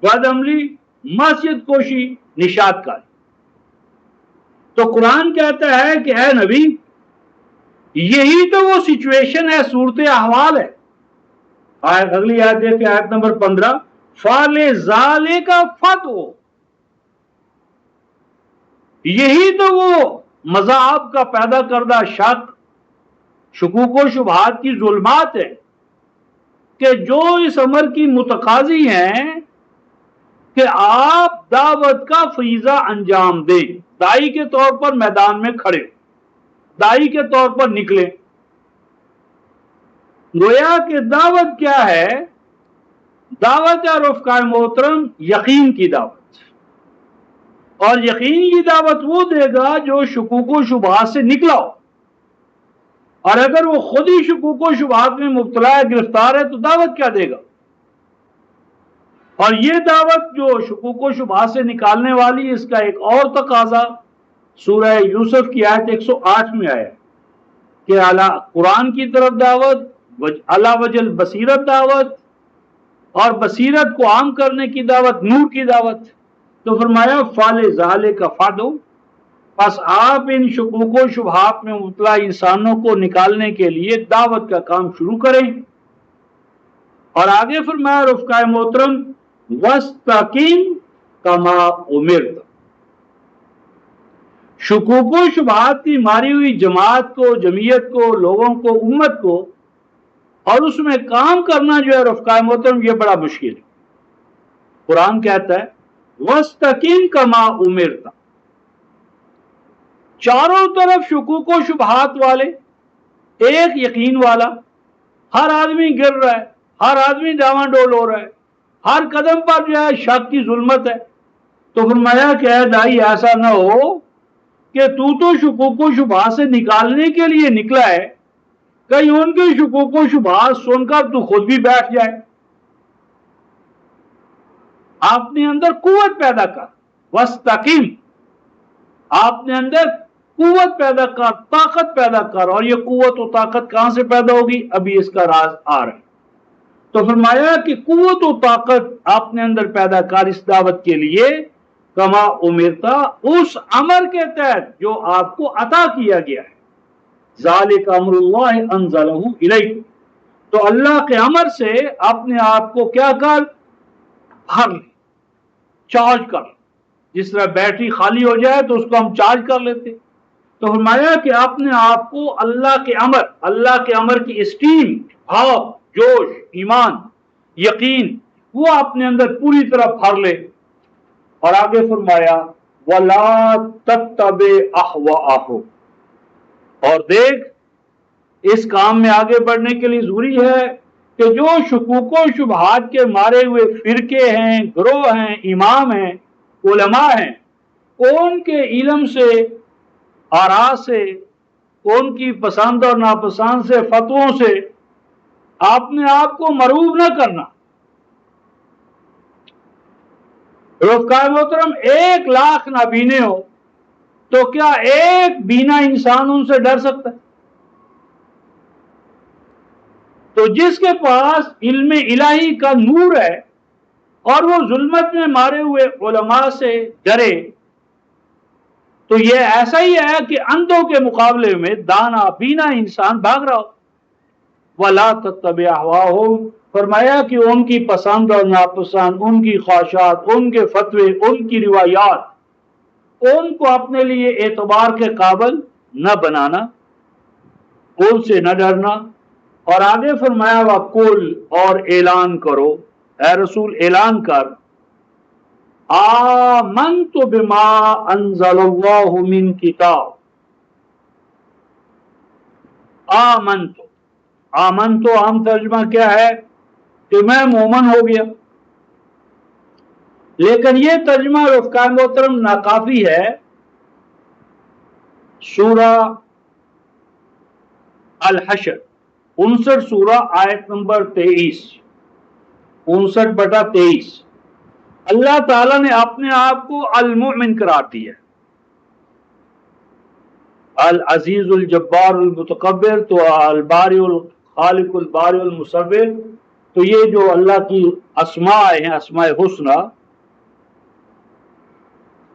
S1: بد عملی، معصیت کوشی، نشاط کاری۔ تو قرآن کہتا ہے کہ اے نبی، یہی تو وہ سچویشن ہے، صورت احوال ہے۔ اگلی آیت دیکھیں، آیت نمبر 15، فَلِذَالِكَ فَادْعُ، یہی تو وہ مذاہب کا پیدا کردہ شک، شکوک و شبہات کی ظلمات ہے کہ جو اس امر کی متقاضی ہیں کہ آپ دعوت کا فریضہ انجام دیں، دائی کے طور پر میدان میں کھڑے، دائی کے طور پر نکلیں۔ گویا کہ دعوت کیا ہے؟ دعوت ہے رفقہ محترم یقین کی دعوت، اور یقین کی دعوت وہ دے گا جو شکوک و شبہات سے نکلا ہو، اور اگر وہ خود ہی شکوک و شبہات میں مبتلا ہے، گرفتار ہے، تو دعوت کیا دے گا؟ اور یہ دعوت جو شکوک و شبہات سے نکالنے والی، اس کا ایک اور تقاضا سورہ یوسف کی آیت 108 میں آیا کہ اعلیٰ قرآن کی طرف دعوت، اعلیٰ وجل بصیرت دعوت، اور بصیرت کو عام کرنے کی دعوت، نور کی دعوت۔ تو فرمایا فَلِذَلِكَ فَادْعُ، پس آپ ان شکوک و شبہات میں مبتلا انسانوں کو نکالنے کے لیے دعوت کا کام شروع کریں۔ اور آگے فرمایا رفقائے محترم وَاسْتَقِمْ كَمَا أُمِرْتَ، شکوک و شبہات کی ماری ہوئی جماعت کو، جمعیت کو، لوگوں کو، امت کو، اور اس میں کام کرنا جو ہے رفقائے محترم یہ بڑا مشکل ہے۔ قرآن کہتا ہے وَاسْتَقِمْ كَمَا أُمِرْتَ، چاروں طرف شکوک و شبہات والے، ایک یقین والا، ہر آدمی گر رہا ہے، ہر آدمی ڈاواں ڈول ہو رہا ہے، ہر قدم پر جو ہے شک کی ظلمت ہے۔ تو فرمایا کہ اے دائی ایسا نہ ہو کہ تو شکوک و شبہات سے نکالنے کے لیے نکلا ہے، کہیں ان کے شکوک و شبہات سن کر تو خود بھی بیٹھ جائے۔ اپنے اندر قوت پیدا کر، وَاسْتَقِمْ، اپنے اندر قوت پیدا کر، طاقت پیدا کر۔ اور یہ قوت و طاقت کہاں سے پیدا ہوگی؟ ابھی اس کا راز آ رہا ہے۔ تو فرمایا کہ قوت و طاقت اپنے اندر پیدا کر اس دعوت کے لیے، کما امرتا، اس امر کے تحت جو آپ کو عطا کیا گیا ہے۔ ذالک امر اللہ انزلہ الیک، تو اللہ کے امر سے اپنے آپ کو کیا کر، بھر لے، چارج کر۔ جس طرح بیٹری خالی ہو جائے تو اس کو ہم چارج کر لیتے۔ تو فرمایا کہ اپنے آپ کو اللہ کے امر کی اسٹیم، بھاپ، جوش، ایمان، یقین، وہ اپنے اندر پوری طرح بھر لے۔ اور آگے فرمایا وَلَا تَتَّبِعْ أَهْوَاءَهُمْ، اور دیکھ اس کام میں آگے بڑھنے کے لیے ضروری ہے کہ جو شکوک و شبہات کے مارے ہوئے فرقے ہیں، گروہ ہیں، امام ہیں، علماء ہیں، ان کے علم سے، آراء سے، ان کی پسند اور ناپسند سے، فتووں سے اپنے آپ کو مرعوب نہ کرنا۔ رفقائے محترم 1,00,000 نابینے ہو تو کیا ایک بینا انسان ان سے ڈر سکتا ہے؟ تو جس کے پاس علم الہی کا نور ہے اور وہ ظلمت میں مارے ہوئے علماء سے ڈرے، تو یہ ایسا ہی ہے کہ اندھوں کے مقابلے میں دانا بینا انسان بھاگ رہا ہو۔ وَلَا تَتَّبِعْ أَهْوَاءَهُمْ، فرمایا کہ ان کی پسند اور ناپسند، ان کی خواہشات، ان کے فتوے، ان کی روایات، ان کو اپنے لیے اعتبار کے قابل نہ بنانا، ان سے نہ ڈرنا۔ اور آگے فرمایا وَقُلْ، اور اعلان کرو، اے رسول اعلان کر، آمنت بما انزل اللہ من کتاب، آمن تو عام ترجمہ کیا ہے کہ میں مومن ہو گیا، لیکن یہ ترجمہ رفقائے محترم ناکافی ہے۔ سورہ الحشر 59 سورہ آیت نمبر 23، 59/23، اللہ تعالیٰ نے اپنے آپ کو المؤمن قرار دیا، العزیز الجبار المتکبر، تو الباری الخالق الباری المصور، تو یہ جو اللہ کی اسماء ہیں، اسماء حسنہ،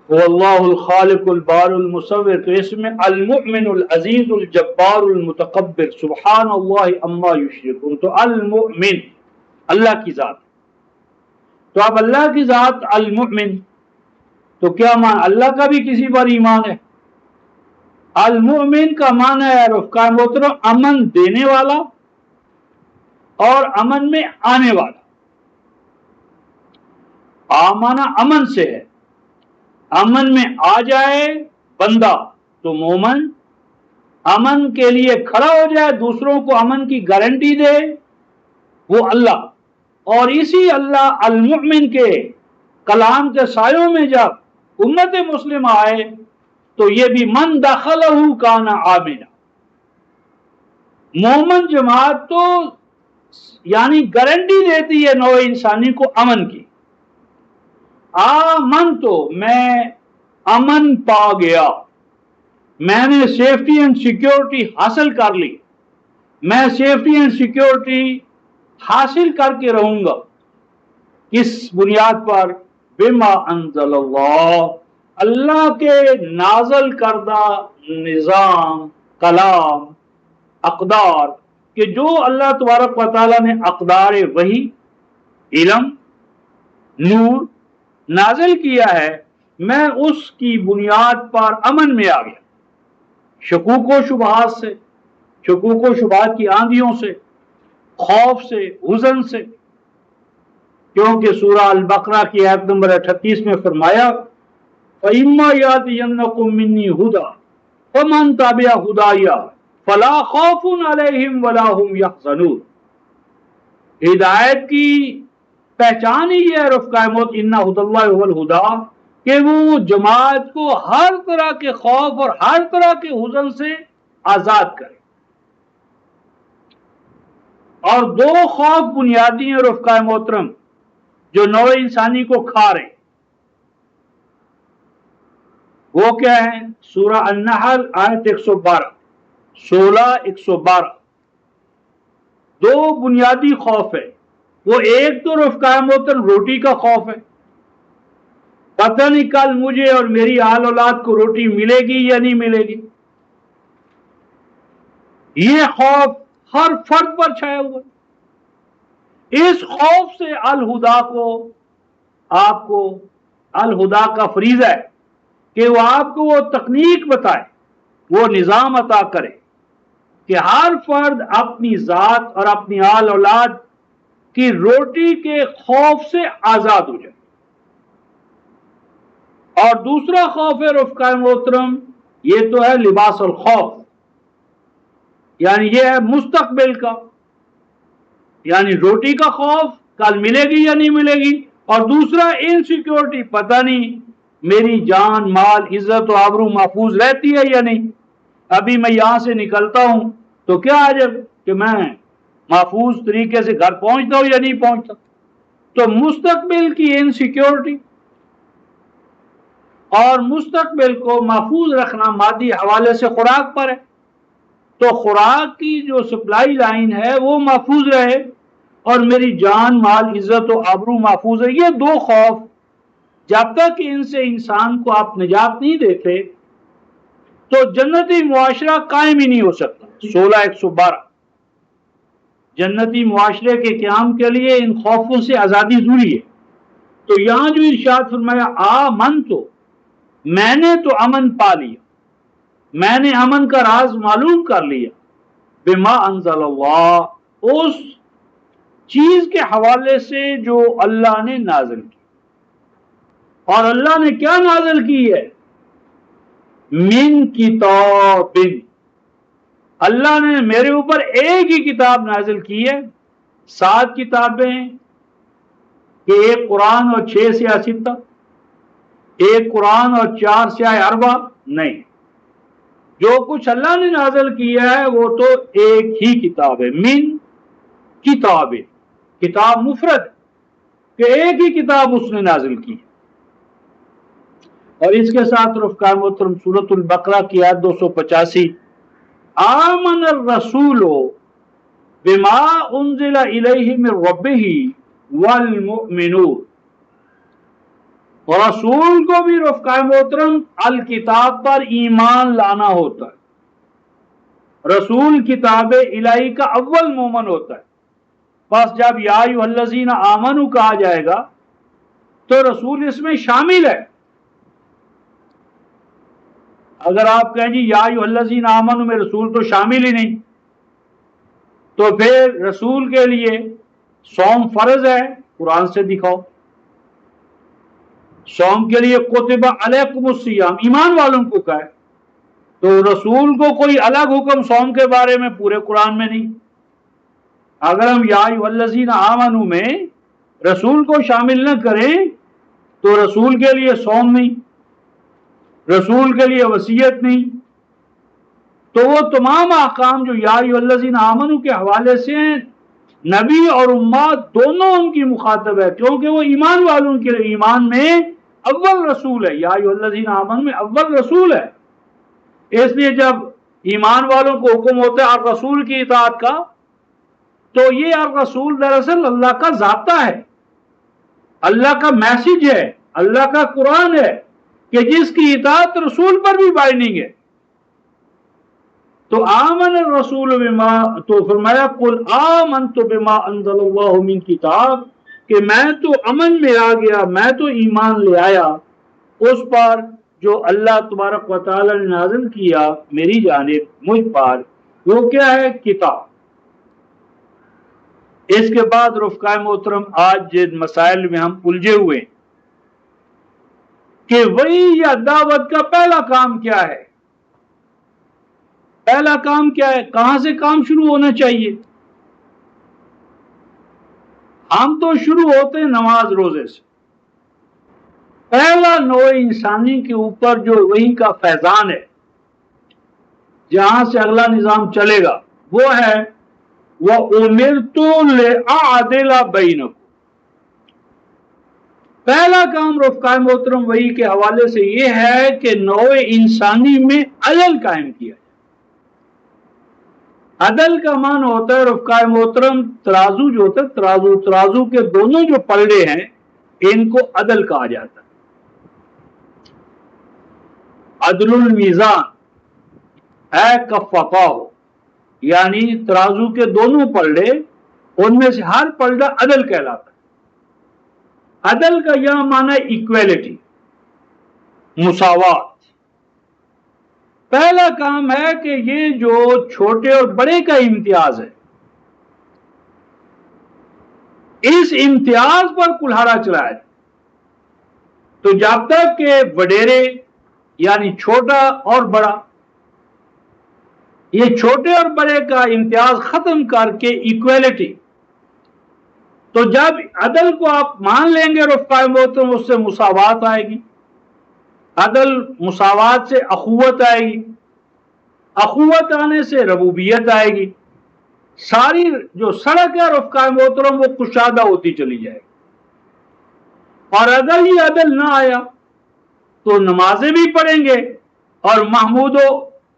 S1: وہ اللہ الخالق الباری المصور، تو اس میں المؤمن العزیز الجبار المتکبر سبحان اللہ عما یشرکون، تو المؤمن اللہ کی ذات۔ تو اب اللہ کی ذات المؤمن، تو کیا معنی؟ اللہ کا بھی کسی پر ایمان ہے؟ المؤمن کا معنی ہے رفقائے محترم امن دینے والا اور امن میں آنے والا۔ آمانہ امن سے ہے، امن میں آ جائے بندہ تو مومن، امن کے لیے کھڑا ہو جائے، دوسروں کو امن کی گارنٹی دے، وہ اللہ۔ اور اسی اللہ المؤمن کے کلام کے سایوں میں جب امت مسلم آئے تو یہ بھی من دخلہ کان آمنا، مومن جماعت تو یعنی گارنٹی دیتی ہے نوع انسانی کو امن کی۔ آمن تو میں امن پا گیا، میں نے سیفٹی اینڈ سیکیورٹی حاصل کر لی، میں سیفٹی اینڈ سیکیورٹی حاصل کر کے رہوں گا۔ کس بنیاد پر؟ بما انزل اللہ، اللہ کے نازل کردہ نظام، کلام، اقدار، کہ جو اللہ تبارک و تعالیٰ نے اقدار وحی، علم، نور نازل کیا ہے، میں اس کی بنیاد پر امن میں آ گیا، شکوک و شبہات سے، شکوک و شبہات کی آندھیوں سے، خوف سے، حزن سے، کیونکہ سورہ البقرہ کی آیت نمبر 38 میں فرمایا فَإِمَّا يَأْتِيَنَّكُم مِّنِّي هُدًى فَمَن تَبِعَ هُدَايَ فَلَا خَوْفٌ عَلَيْهِمْ وَلَا هُمْ يَحْزَنُونَ۔ ہدایت کی پہچان ہی ہے رفقائے موت اِنَّ هُدَى اللَّهِ هُوَ الْهُدَىٰ، کہ وہ جماعت کو ہر طرح کے خوف اور ہر طرح کے حزن سے آزاد کرے۔ اور دو خوف بنیادی ہیں رفقائے محترم جو نوع انسانی کو کھا رہے، وہ کیا ہے؟ سورہ النحل آیت 112، 16-112 دو بنیادی خوف ہے۔ وہ ایک تو رفقائے محترم روٹی کا خوف ہے، پتہ نہیں کل مجھے اور میری آل اولاد کو روٹی ملے گی یا نہیں ملے گی، یہ خوف ہر فرد پر چھایا ہوا ہے۔ اس خوف سے الہدا کو، آپ کو الہدا کا فریضہ ہے کہ وہ آپ کو وہ تکنیک بتائے، وہ نظام عطا کرے کہ ہر فرد اپنی ذات اور اپنی آل اولاد کی روٹی کے خوف سے آزاد ہو جائے۔ اور دوسرا خوف ہے رفقائے محترم، یہ تو ہے لباس الخوف، یعنی یہ ہے مستقبل کا، یعنی روٹی کا خوف کل ملے گی یا نہیں ملے گی، اور دوسرا انسیکیورٹی، پتہ نہیں میری جان، مال، عزت و آبرو محفوظ رہتی ہے یا نہیں، ابھی میں یہاں سے نکلتا ہوں تو کیا عجب کہ میں محفوظ طریقے سے گھر پہنچتا ہوں یا نہیں پہنچتا۔ تو مستقبل کی انسیکیورٹی اور مستقبل کو محفوظ رکھنا مادی حوالے سے خوراک پر ہے، تو خوراک کی جو سپلائی لائن ہے وہ محفوظ رہے اور میری جان، مال، عزت و آبرو محفوظ ہے۔ یہ دو خوف جب تک ان سے انسان کو آپ نجات نہیں دیتے تو جنتی معاشرہ قائم ہی نہیں ہو سکتا۔ 16-112 جنتی معاشرے کے قیام کے لیے ان خوفوں سے آزادی ضروری ہے۔ تو یہاں جو ارشاد فرمایا آمن تو، میں نے تو امن پا لیا، میں نے امن کا راز معلوم کر لیا، بما انزل اللہ، اس چیز کے حوالے سے جو اللہ نے نازل کی۔ اور اللہ نے کیا نازل کی ہے؟ من کتاب، اللہ نے میرے اوپر ایک ہی کتاب نازل کی ہے، 7 کتابیں کہ ایک قرآن اور 6 سیاہ ستہ، ایک قرآن اور 4 سیاہ اربع نہیں، جو کچھ اللہ نے نازل کیا ہے وہ تو ایک ہی کتاب ہے۔ من کتاب، کتاب مفرد کہ ایک ہی کتاب اس نے نازل کی۔ اور اس کے ساتھ رفقائے محترم سورۃ البقرہ کی آیت 285 آمن الرسول بما انزل الیہ من ربہ والمؤمنون، رسول کو بھی رفقائے محترم الکتاب پر ایمان لانا ہوتا ہے، رسول کتاب الہی کا اول مومن ہوتا ہے۔ بس جب یا ایھا الذین آمنوا کہا جائے گا تو رسول اس میں شامل ہے۔ اگر آپ کہیں جی یا ایھا الذین آمنوا میں رسول تو شامل ہی نہیں، تو پھر رسول کے لیے صوم فرض ہے، قرآن سے دکھاؤ۔ صوم کے لیے کتب علیکم الصیام ایمان والوں کو کہا ہے، تو رسول کو کوئی الگ حکم صوم کے بارے میں پورے قرآن میں نہیں۔ اگر ہم یا ایھا الذین آمنوا میں رسول کو شامل نہ کریں تو رسول کے لیے صوم نہیں، رسول کے لیے وصیت نہیں، تو وہ تمام احکام جو یا ایھا الذین آمنوا کے حوالے سے ہیں نبی اور امت دونوں ان کی مخاطب ہے، کیونکہ وہ ایمان والوں کے ایمان میں اول رسول ہے، یا ایھا الذین آمنوا میں اول رسول ہے۔ اس لیے جب ایمان والوں کو حکم ہوتا ہے الرسول کی اطاعت کا، تو یہ الرسول دراصل اللہ کا ضابطہ ہے، اللہ کا میسج ہے، اللہ کا قرآن ہے کہ جس کی اطاعت رسول پر بھی بائنڈنگ ہے۔ تو آمن الرسول بما، تو فرمایا قل آمنت بما انزل اللہ من کتاب، کہ میں تو امن میں آ گیا، میں تو ایمان لے آیا اس پر جو اللہ تبارک و تعالی نے نازل کیا میری جانب مجھ پر، وہ کیا ہے؟ کتاب۔ اس کے بعد رفقائے محترم آج جن مسائل میں ہم الجھے ہوئے کہ وہی یا دعوت کا پہلا کام کیا ہے؟ پہلا کام کیا ہے؟ کہاں سے کام شروع ہونا چاہیے؟ ہم تو شروع ہوتے ہیں نماز روزے سے۔ پہلا نوع انسانی کے اوپر جو وحی کا فیضان ہے، جہاں سے اگلا نظام چلے گا، وہ ہے وَأُمِرْتُ لِأَعْدِلَ بَيْنَكُمْ۔ پہلا کام رفقائے محترم وحی کے حوالے سے یہ ہے کہ نوع انسانی میں عدل قائم کیا جائے۔ عدل کا معنی ہوتا ہے رفقائے محترم ترازو جو ہوتا ہے، ترازو کے دونوں جو پلڑے ہیں ان کو عدل کہا جاتا ہے۔ عدل المیزان اے کفقاہ، یعنی ترازو کے دونوں پلڑے، ان میں سے ہر پلڑا عدل کہلاتا ہے۔ عدل کا یہاں معنی ہے ایکویلٹی، مساوات۔ پہلا کام ہے کہ یہ جو چھوٹے اور بڑے کا امتیاز ہے، اس امتیاز پر کلہاڑا چلایا جائے۔ تو جب تک کہ وڈیرے یعنی چھوٹا اور بڑا، یہ چھوٹے اور بڑے کا امتیاز ختم کر کے ایکویلٹی، تو جب عدل کو آپ مان لیں گے رفقائے محترم، اس سے مساوات آئے گی، عدل مساوات سے اخوت آئے گی، اخوت آنے سے ربوبیت آئے گی، ساری جو سڑک ہے رفقائے محترم وہ کشادہ ہوتی چلی جائے گی۔ اور اگر یہ عدل نہ آیا تو نمازیں بھی پڑھیں گے اور محمود و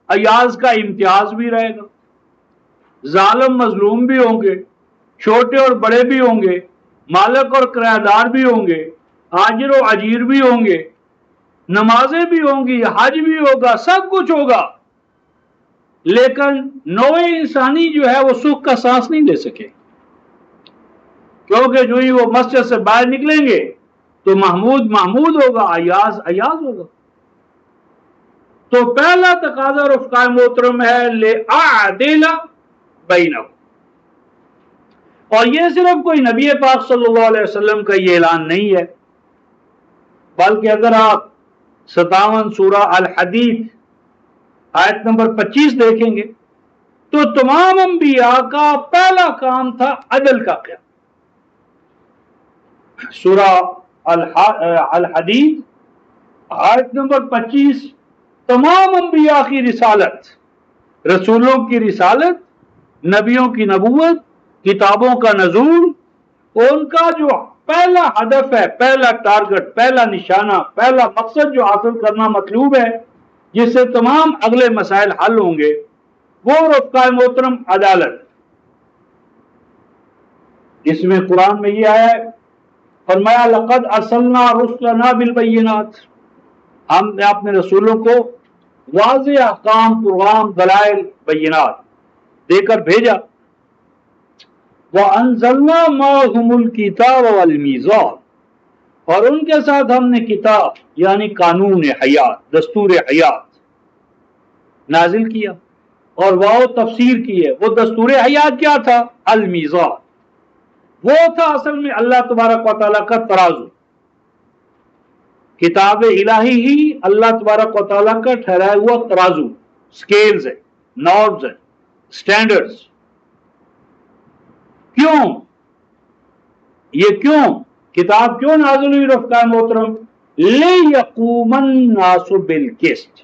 S1: ایاز کا امتیاز بھی رہے گا، ظالم مظلوم بھی ہوں گے، چھوٹے اور بڑے بھی ہوں گے، مالک اور کرایہ دار بھی ہوں گے، آجر و اجیر بھی ہوں گے، نمازیں بھی ہوں گی، حج بھی ہوگا، سب کچھ ہوگا، لیکن نوع انسانی جو ہے وہ سکھ کا سانس نہیں لے سکے، کیونکہ جو ہی وہ مسجد سے باہر نکلیں گے تو محمود محمود ہوگا، ایاز ایاز ہوگا۔ تو پہلا تقاضا رفقائے محترم ہے لِأَعْدِلَ بَيْنَكُمْ۔ اور یہ صرف کوئی نبی پاک صلی اللہ علیہ وسلم کا یہ اعلان نہیں ہے، بلکہ اگر آپ 57 سورہ الحدید آیت نمبر 25 دیکھیں گے تو تمام انبیاء کا پہلا کام تھا عدل کا قیام۔ سورہ الحدید آیت نمبر 25 تمام انبیاء کی رسالت، رسولوں کی رسالت، نبیوں کی نبوت، کتابوں کا نزول، ان کا جو پہلا ہدف ہے، پہلا ٹارگٹ، پہلا نشانہ، پہلا مقصد جو حاصل کرنا مطلوب ہے، جس سے تمام اگلے مسائل حل ہوں گے، وہ رفقائے محترم عدالت۔ اس میں قرآن میں یہ آیا ہے، فرمایا لقد ارسلنا رسلنا بالبینات، ہم نے اپنے رسولوں کو واضح احکام، پروگرام، دلائل، بینات دے کر بھیجا۔ وَأَنزَلْنَا مَعَهُمُ الْكِتَابَ وَالْمِيزَانَ، اور ان کے ساتھ ہم نے کتاب یعنی قانون حیات، دستور حیات نازل کیا، اور واو تفسیر کی ہے۔ وہ دستور حیات کیا تھا؟ المیزان، وہ تھا اصل میں اللہ تبارک و تعالیٰ کا ترازو۔ کتاب الہی ہی اللہ تبارک و تعالیٰ کا ٹھہرایا ہوا ترازو، سکیلز ہے، نارمز ہے، سٹینڈرڈز۔ کیوں یہ کیوں کتاب کیوں نازل ہوئی رفقائے محترم؟ لِيَقُومَ النَّاسُ بِالْقِسْطِ،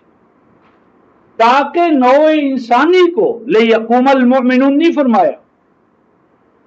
S1: تاکہ نوع انسانی کو، لِيَقُومَ الْمُؤْمِنُونَ نہیں فرمایا،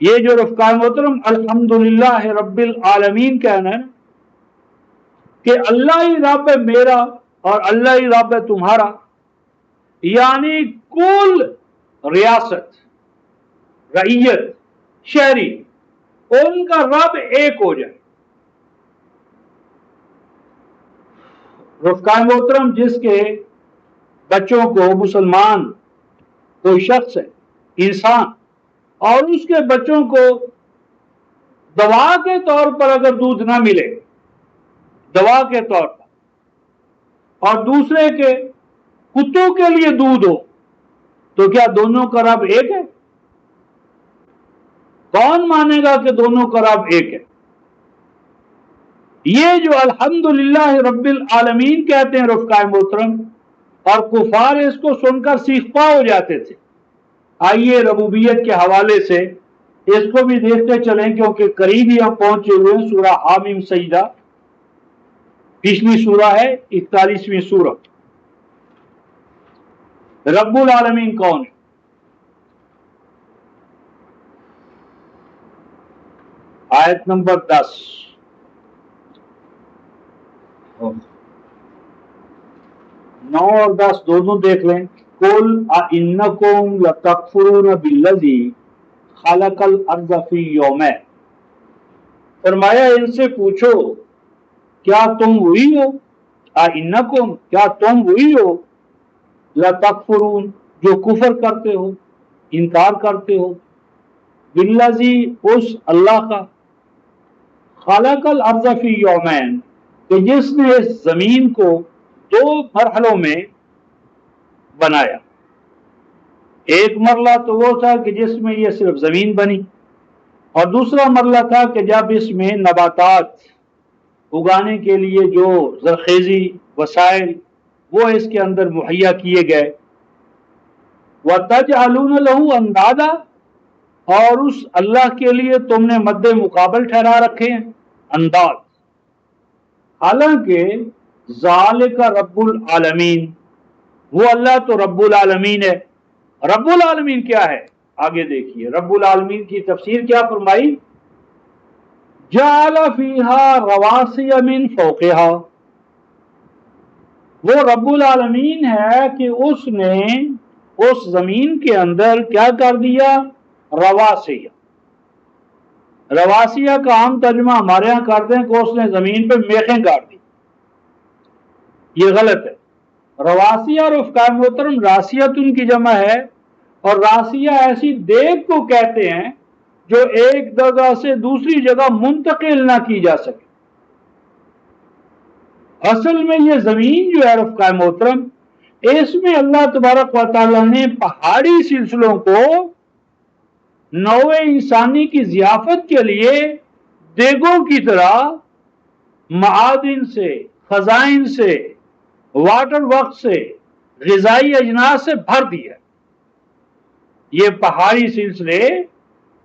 S1: یہ جو رفقائے محترم الحمدللہ رب العالمین کہنا ہے کہ اللہ ہی رب ہے میرا اور اللہ ہی رب ہے تمہارا، یعنی کل ریاست، رعیت، شہری، ان کا رب ایک ہو جائے۔ رفقائے محترم جس کے بچوں کو، مسلمان کوئی شخص ہے، انسان، اور اس کے بچوں کو دوا کے طور پر اگر دودھ نہ ملے، دوا کے طور پر، اور دوسرے کے کتوں کے لیے دودھ ہو، تو کیا دونوں کا رب ایک ہے؟ کون مانے گا کہ دونوں کا رب ایک ہے؟ یہ جو الحمدللہ رب العالمین کہتے ہیں رفقائے محترم، اور کفار اس کو سن کر سیخپا ہو جاتے تھے۔ آئیے ربوبیت کے حوالے سے اس کو بھی دیکھتے چلیں، کیونکہ قریب ہی ہم پہنچے ہوئے ہیں۔ سورہ حامیم سجدہ، پچھلی سورہ ہے 41ویں سورہ۔ رب العالمین کون ہے؟ آیت نمبر 10، 9 اور 10 دونوں دیکھ لیں۔ قُلْ أَإِنَّكُمْ لَتَكْفُرُونَ بِالَّذِي خَلَقَ الْأَرْضَ فِي يَوْمَيْنِ، فرمایا ان سے پوچھو کیا تم وہی ہو، أَإِنَّكُمْ کیا تم وہی ہو، لَتَكْفُرُونَ جو کفر کرتے ہو، انکار کرتے ہو، بِالَّذِي اس اللہ کا، خَلَقَ الْأَرْضَ فِي يَوْمَيْنِ کہ جس نے اس زمین کو 2 مرحلوں میں بنایا۔ ایک مرحلہ تو وہ تھا کہ جس میں یہ صرف زمین بنی، اور دوسرا مرحلہ تھا کہ جب اس میں نباتات اگانے کے لیے جو زرخیزی وسائل وہ اس کے اندر مہیا کیے گئے۔ وَتَجْعَلُونَ لَهُ أَنْدَادًا اور اس اللہ کے لیے تم نے مد مقابل ٹھہرا رکھے ہیں، انداز، حالانکہ ذالک رب العالمین، وہ اللہ تو رب العالمین ہے۔ رب العالمین کیا ہے؟ آگے دیکھیے رب العالمین کی تفسیر کیا فرمائی، جعل فیہا رواسی من فوقہا، وہ رب العالمین ہے کہ اس نے اس زمین کے اندر کیا کر دیا، رواسیہ۔ رواسیہ کا عام ترجمہ ہمارے ہاں کر دیں کہ اس نے زمین پہ میخیں گاڑ دی، یہ غلط ہے۔ رواسیہ رفقائے محترم راسیتن کی جمع ہے، اور راسیہ ایسی دیگ کو کہتے ہیں جو ایک جگہ سے دوسری جگہ منتقل نہ کی جا سکے۔ اصل میں یہ زمین جو ہے رفقائے محترم، اس میں اللہ تبارک و تعالیٰ نے پہاڑی سلسلوں کو نوع انسانی کی ضیافت کے لیے دیگوں کی طرح معادن سے، خزائن سے، واٹر ورک سے، غذائی اجناس سے بھر دیا۔ یہ پہاڑی سلسلے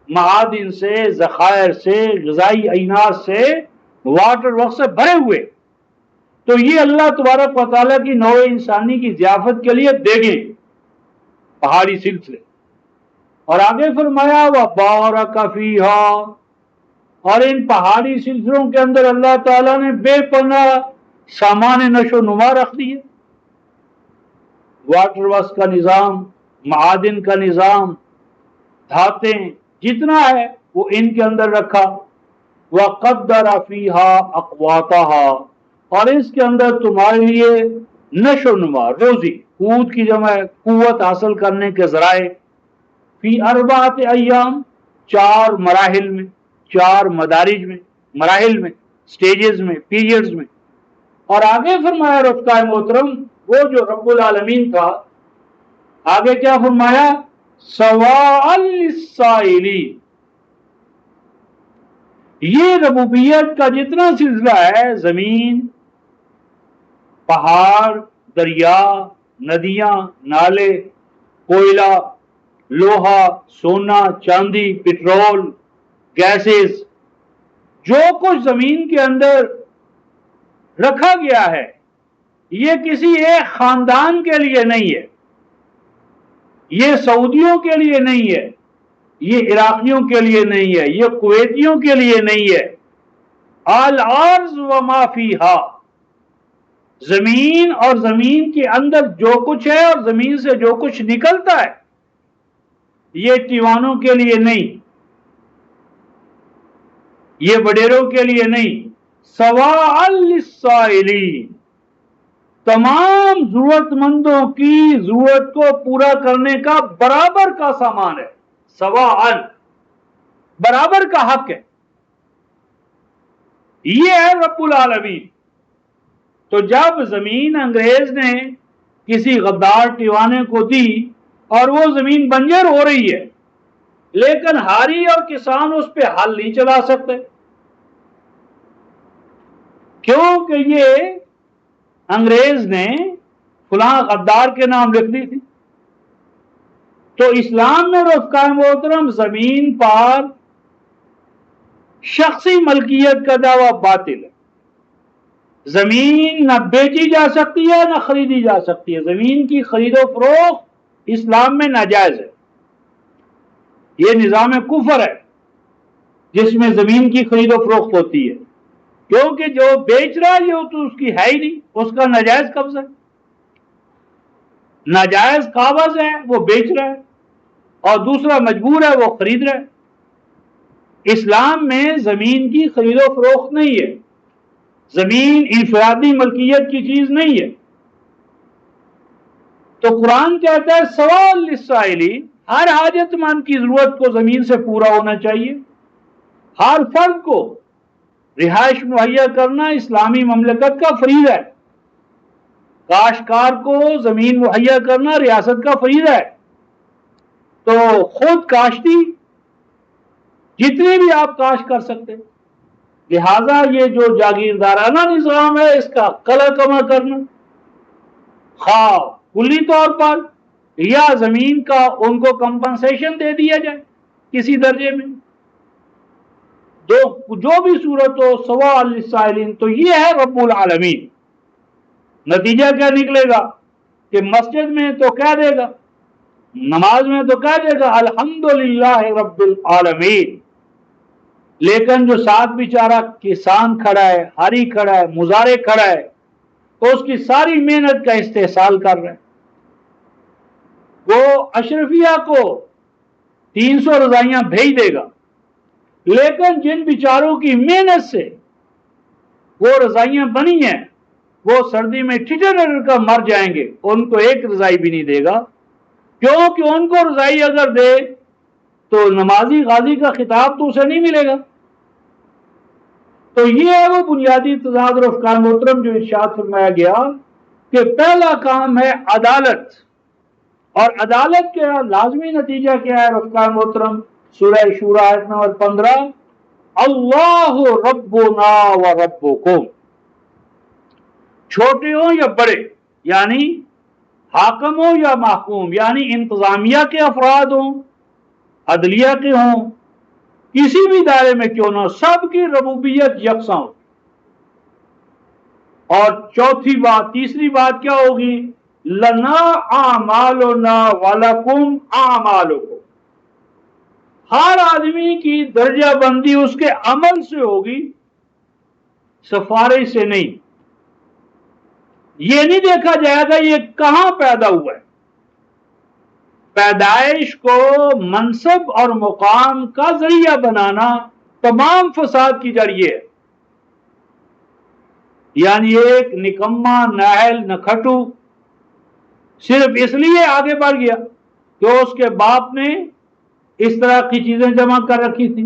S1: معادن سے، ذخائر سے، غذائی اجناس سے، واٹر ورک سے بھرے ہوئے۔ تو یہ اللہ تبارک و تعالیٰ کی نوع انسانی کی ضیافت کے لیے دیگیں، پہاڑی سلسلے۔ اور آگے فرمایا وَبَارَكَ فِيهَا، اور ان پہاڑی سلسلوں کے اندر اللہ تعالیٰ نے بے پناہ سامان نشو و نما رکھ دیے، واٹر ورکس کا نظام، معادن کا نظام، دھاتیں جتنا ہے وہ ان کے اندر رکھا۔ وَقَدَّرَ فِيهَا أَقْوَاتَهَا، اور اس کے اندر تمہارے لیے نشو و نما، روزی، قوت کی جمع ہے، قوت حاصل کرنے کے ذرائع، فی 4 ایام، 4 مراحل میں، 4 مدارج میں، مراحل میں، سٹیجز میں، پیریڈز میں۔ اور آگے فرمایا رفقائے محترم، وہ جو رب العالمین تھا، آگے کیا فرمایا، سواء للسائلین، یہ ربوبیت کا جتنا سلسلہ ہے، زمین، پہاڑ، دریا، ندیاں، نالے، کوئلہ، لوہا، سونا، چاندی، پٹرول، گیسز، جو کچھ زمین کے اندر رکھا گیا ہے، یہ کسی ایک خاندان کے لیے نہیں ہے، یہ سعودیوں کے لیے نہیں ہے، یہ عراقیوں کے لیے نہیں ہے، یہ کویتیوں کے لیے نہیں ہے. الارض وما فیہا، زمین اور زمین کے اندر جو کچھ ہے اور زمین سے جو کچھ نکلتا ہے، یہ ٹیوانوں کے لیے نہیں، یہ وڈیروں کے لیے نہیں. سواء للسائلین، تمام ضرورت مندوں کی ضرورت کو پورا کرنے کا برابر کا سامان ہے. سواء، برابر کا حق ہے. یہ ہے رب العالمین. تو جب زمین انگریز نے کسی غدار ٹیوانے کو دی اور وہ زمین بنجر ہو رہی ہے، لیکن ہاری اور کسان اس پہ ہل نہیں چلا سکتے، کیونکہ یہ انگریز نے فلاں غدار کے نام لکھ دی تھی. تو اسلام میں رفقائے محترم زمین پر شخصی ملکیت کا دعویٰ باطل ہے. زمین نہ بیچی جا سکتی ہے نہ خریدی جا سکتی ہے. زمین کی خرید و فروخت اسلام میں ناجائز ہے. یہ نظام کفر ہے جس میں زمین کی خرید و فروخت ہوتی ہے، کیونکہ جو بیچ رہا ہے یہ تو اس کی ہے ہی نہیں، اس کا ناجائز قبضہ ہے، ناجائز قابض ہے، وہ بیچ رہا ہے اور دوسرا مجبور ہے وہ خرید رہا ہے. اسلام میں زمین کی خرید و فروخت نہیں ہے. زمین انفرادی ملکیت کی چیز نہیں ہے. تو قرآن کہتا ہے سواء للسائلین، ہر حاجت مند کی ضرورت کو زمین سے پورا ہونا چاہیے. ہر فرد کو رہائش مہیا کرنا اسلامی مملکت کا فریضہ ہے. کاشتکار کو زمین مہیا کرنا ریاست کا فریضہ ہے. تو خود کاشتی جتنی بھی آپ کاشت کر سکتے، لہذا یہ جو جاگیردارانہ نظام ہے اس کا قلع کما کرنا، خواہ کلی طور پر یا زمین کا ان کو کمپنسیشن دے دیا جائے کسی درجے میں، جو بھی صورت ہو سواء للسائلین. تو یہ ہے رب العالمین. نتیجہ کیا نکلے گا کہ مسجد میں تو کہہ دے گا، نماز میں تو کہہ دے گا الحمدللہ رب العالمین، لیکن جو ساتھ بیچارہ کسان کھڑا ہے، ہاری کھڑا ہے، مزارع کھڑا ہے، تو اس کی ساری محنت کا استحصال کر رہا ہے. وہ اشرفیہ کو 300 رضائیاں بھیج دے گا، لیکن جن بیچاروں کی محنت سے وہ رضائیاں بنی ہیں وہ سردی میں ٹھٹر کر مر جائیں گے، ان کو ایک رضائی بھی نہیں دے گا، کیونکہ ان کو رضائی اگر دے تو نمازی غازی کا خطاب تو اسے نہیں ملے گا. تو یہ ہے وہ بنیادی تضاد رفقائے محترم جو ارشاد فرمایا گیا کہ پہلا کام ہے عدالت. اور عدالت کا لازمی نتیجہ کیا ہے رفقائے محترم؟ سورہ شورى آیت نمبر 15، اللہ ربنا و ربکم، چھوٹے ہوں یا بڑے، یعنی حاکم ہوں یا محکوم، یعنی انتظامیہ کے افراد ہوں، عدلیہ کے ہوں، کسی بھی دائرے میں کیوں نہ، سب کی ربوبیت یکساں ہو. اور چوتھی بات، تیسری بات کیا ہوگی؟ لنا اعمالنا ولکم اعمالکم، ہر آدمی کی درجہ بندی اس کے عمل سے ہوگی، سفارش سے نہیں. یہ نہیں دیکھا جائے گا یہ کہاں پیدا ہوا ہے. پیدائش کو منصب اور مقام کا ذریعہ بنانا تمام فساد کی جڑ یہ ہے. یعنی ایک نکما نااہل نکھٹو صرف اس لیے آگے بڑھ گیا کہ اس کے باپ نے اس طرح کی چیزیں جمع کر رکھی تھی،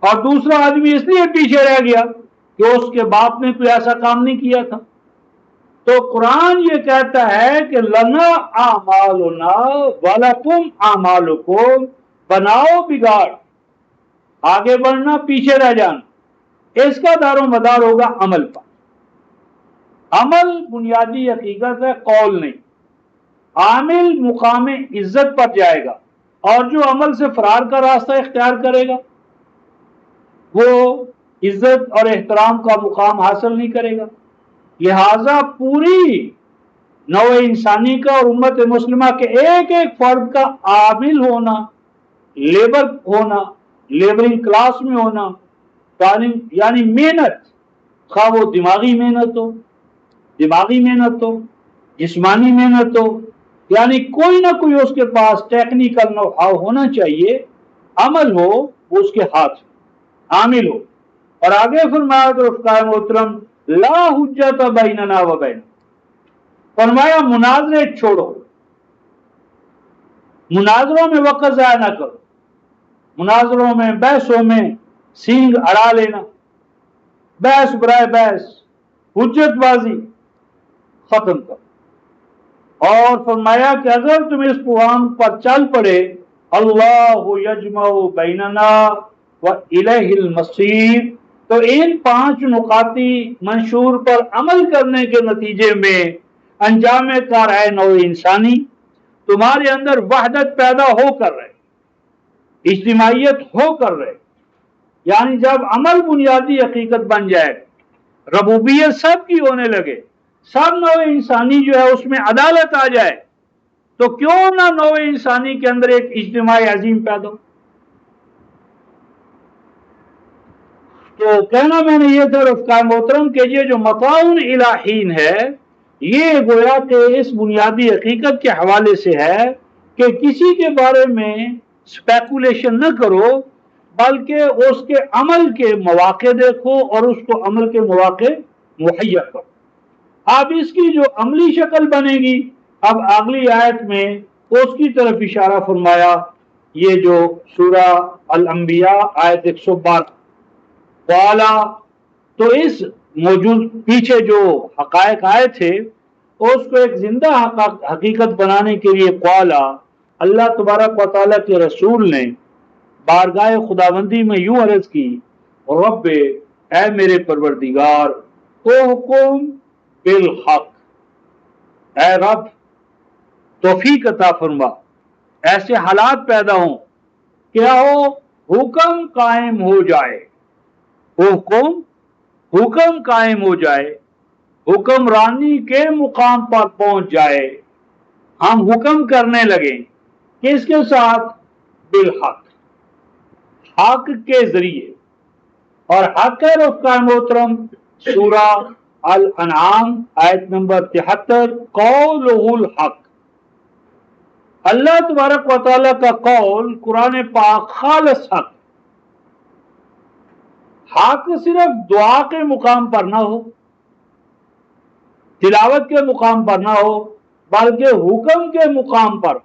S1: اور دوسرا آدمی اس لیے پیچھے رہ گیا کہ اس کے باپ نے کوئی ایسا کام نہیں کیا تھا. تو قرآن یہ کہتا ہے کہ لنا اعمالنا ولکم اعمالکم، بناؤ بگاڑ، آگے بڑھنا پیچھے رہ جانا، اس کا دار و مدار ہوگا عمل پر. عمل بنیادی حقیقت ہے، قول نہیں. عامل مقام عزت پر جائے گا، اور جو عمل سے فرار کا راستہ اختیار کرے گا وہ عزت اور احترام کا مقام حاصل نہیں کرے گا. لہذا پوری نوع انسانی کا اور امت مسلمہ کے ایک ایک فرد کا عامل ہونا لیبر ہونا، لیبرنگ کلاس میں ہونا، یعنی محنت، خواہ وہ دماغی محنت ہو، جسمانی محنت ہو، یعنی کوئی نہ کوئی اس کے پاس ٹیکنیکل نو ہاؤ ہونا چاہیے، عمل ہو وہ اس کے ہاتھ میں عامل ہو۔ اور آگے فرمایا تو رفقائے محترم لا حجت بیننا و بین، فرمایا مناظرے چھوڑو، مناظروں میں وقت ضائع نہ کرو، مناظروں میں بحثوں میں سینگ اڑا لینا، بحث برائے بحث، حجت بازی ختم کرو۔ اور فرمایا کہ اگر تم اس پیغام پر چل پڑے، اللہ یجمع بیننا و الیہ المصیر، تو ان 5 نکاتی منشور پر عمل کرنے کے نتیجے میں انجام کار ہے نوع انسانی، تمہارے اندر وحدت پیدا ہو کر رہے، اجتماعیت ہو کر رہے، یعنی جب عمل بنیادی حقیقت بن جائے، ربوبیت سب کی ہونے لگے، سب نوع انسانی جو ہے اس میں عدالت آ جائے، تو کیوں نہ نوع انسانی کے اندر ایک اجتماع عظیم پیدا ہو۔ تو کہنا میں نے یہ تھا رفقائے محترم کہ یہ جو مطاعن الہین ہے، یہ گویا کہ اس بنیادی حقیقت کے حوالے سے ہے کہ کسی کے بارے میں سپیکولیشن نہ کرو، بلکہ اس کے عمل کے مواقع دیکھو اور اس کو عمل کے مواقع مہیا کرو۔ اب اس کی جو عملی شکل بنے گی، اب اگلی آیت میں اس کی طرف اشارہ فرمایا، یہ جو سورہ الانبیاء آیت 112 والا، تو اس موجود پیچھے جو حقائق آئے تھے اس کو ایک زندہ حقیقت بنانے کے لیے قوالا اللہ تبارک و تعالیٰ کے رسول نے بارگاہ خداوندی میں یوں عرض کی، رب اے میرے پروردگار، او حکم بالحق، اے رب توفیق عطا فرما، ایسے حالات پیدا ہوں کیا ہو، حکم قائم ہو جائے، حکم قائم ہو جائے، حکمرانی کے مقام پر پہنچ جائے، ہم حکم کرنے لگیں کس کے ساتھ، بالحق، حق کے ذریعے۔ اور حق ہے رفقائے محترم سورہ الانعام آیت نمبر 73، قولہ الحق، اللہ تبارک و تعالیٰ کا قول قرآن پاک خالص حق، حق صرف دعا کے مقام پر نہ ہو، تلاوت کے مقام پر نہ ہو، بلکہ حکم کے مقام پر ہو۔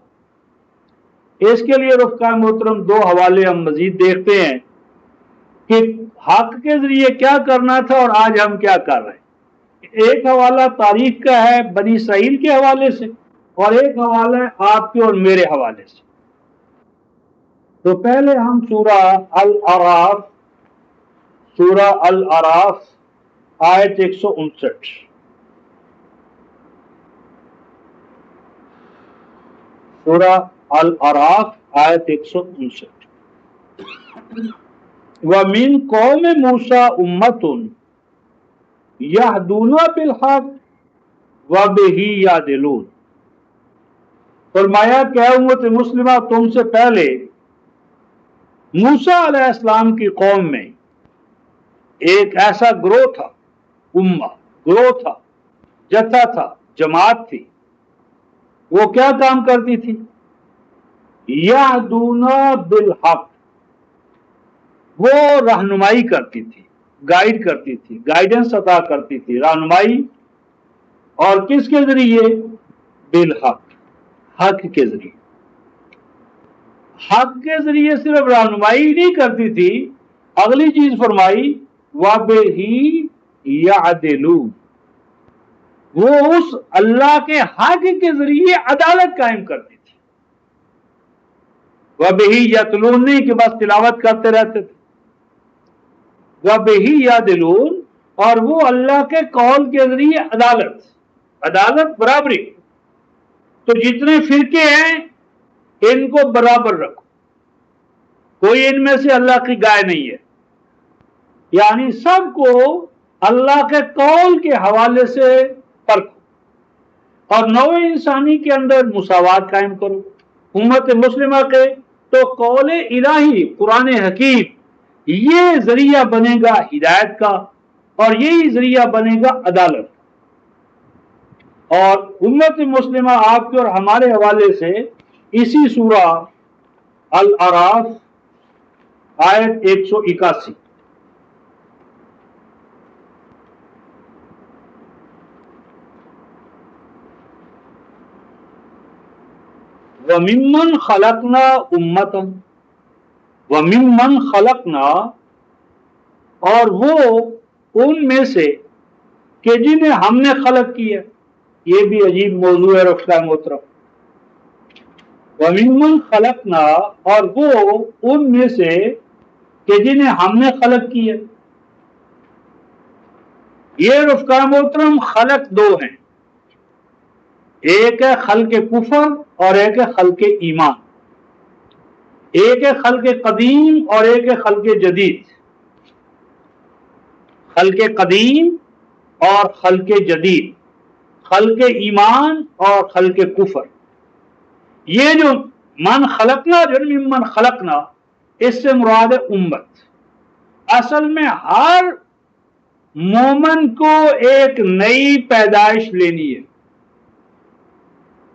S1: اس کے لیے رفقائے محترم 2 حوالے ہم مزید دیکھتے ہیں کہ حق کے ذریعے کیا کرنا تھا اور آج ہم کیا کر رہے ہیں۔ ایک حوالہ تاریخ کا ہے بنی اسرائیل کے حوالے سے، اور ایک حوالہ ہے آپ کے اور میرے حوالے سے۔ تو پہلے ہم سورہ الاعراف آیت 159، سورہ الاعراف آیت 159، وَمِن قَوْمِ مُوسَىٰ أُمَّةٌ يَهْدُونَ بِالْحَقِّ وَبِهِ يَعْدِلُونَ، فرمایا کہ اے امت مسلمہ، تم سے پہلے موسیٰ علیہ السلام کی قوم میں ایک ایسا گروہ تھا، گروہ تھا، جتھا تھا، جماعت تھی، وہ کیا کام کرتی تھی، یہدون بالحق، وہ رہنمائی کرتی تھی، گائیڈ کرتی تھی، گائیڈنس عطا کرتی تھی، رہنمائی، اور کس کے ذریعے، بالحق، حق کے ذریعے۔ حق کے ذریعے صرف رہنمائی نہیں کرتی تھی، اگلی چیز فرمائی وَبِهِ يَعْدِلُونَ، وہ اس اللہ کے حق کے ذریعے عدالت قائم کرتی تھی۔ وَبِهِ يَتْلُونَ نہیں کہ بس تلاوت کرتے رہتے تھے، وَبِهِ يَعْدِلُونَ، اور وہ اللہ کے قول کے ذریعے عدالت برابری۔ تو جتنے فرقے ہیں ان کو برابر رکھو، کوئی ان میں سے اللہ کی گائے نہیں ہے، یعنی سب کو اللہ کے قول کے حوالے سے پرکھو، اور نوع انسانی کے اندر مساوات قائم کرو۔ امت مسلمہ کے تو قول الہی قرآن حکیم یہ ذریعہ بنے گا ہدایت کا، اور یہی ذریعہ بنے گا عدالت۔ اور امت مسلمہ آپ کے اور ہمارے حوالے سے اسی سورہ الاعراف آیت 181، وَمِمَّنْ خَلَقْنَا أُمَّةً، وَمِمَّنْ خَلَقْنَا، اور وہ ان میں سے کہ جنہیں ہم نے خلق کیا۔ یہ بھی عجیب موضوع ہے رفتہ محترم۔ وَمِمَّنْ خَلَقْنَا، اور وہ ان میں سے کہ جنہیں ہم نے خلق کیا۔ یہ رفقا محترم خلق دو ہیں، ایک ہے خلق کفر اور ایک ہے خلق ایمان، ایک ہے خلق قدیم اور ایک ہے خلق جدید۔ خلق قدیم اور خلق جدید، خلق ایمان اور خلق کفر۔ یہ جو من خلقنا، جو من خلقنا، اس سے مراد ہے امت۔ اصل میں ہر مومن کو ایک نئی پیدائش لینی ہے۔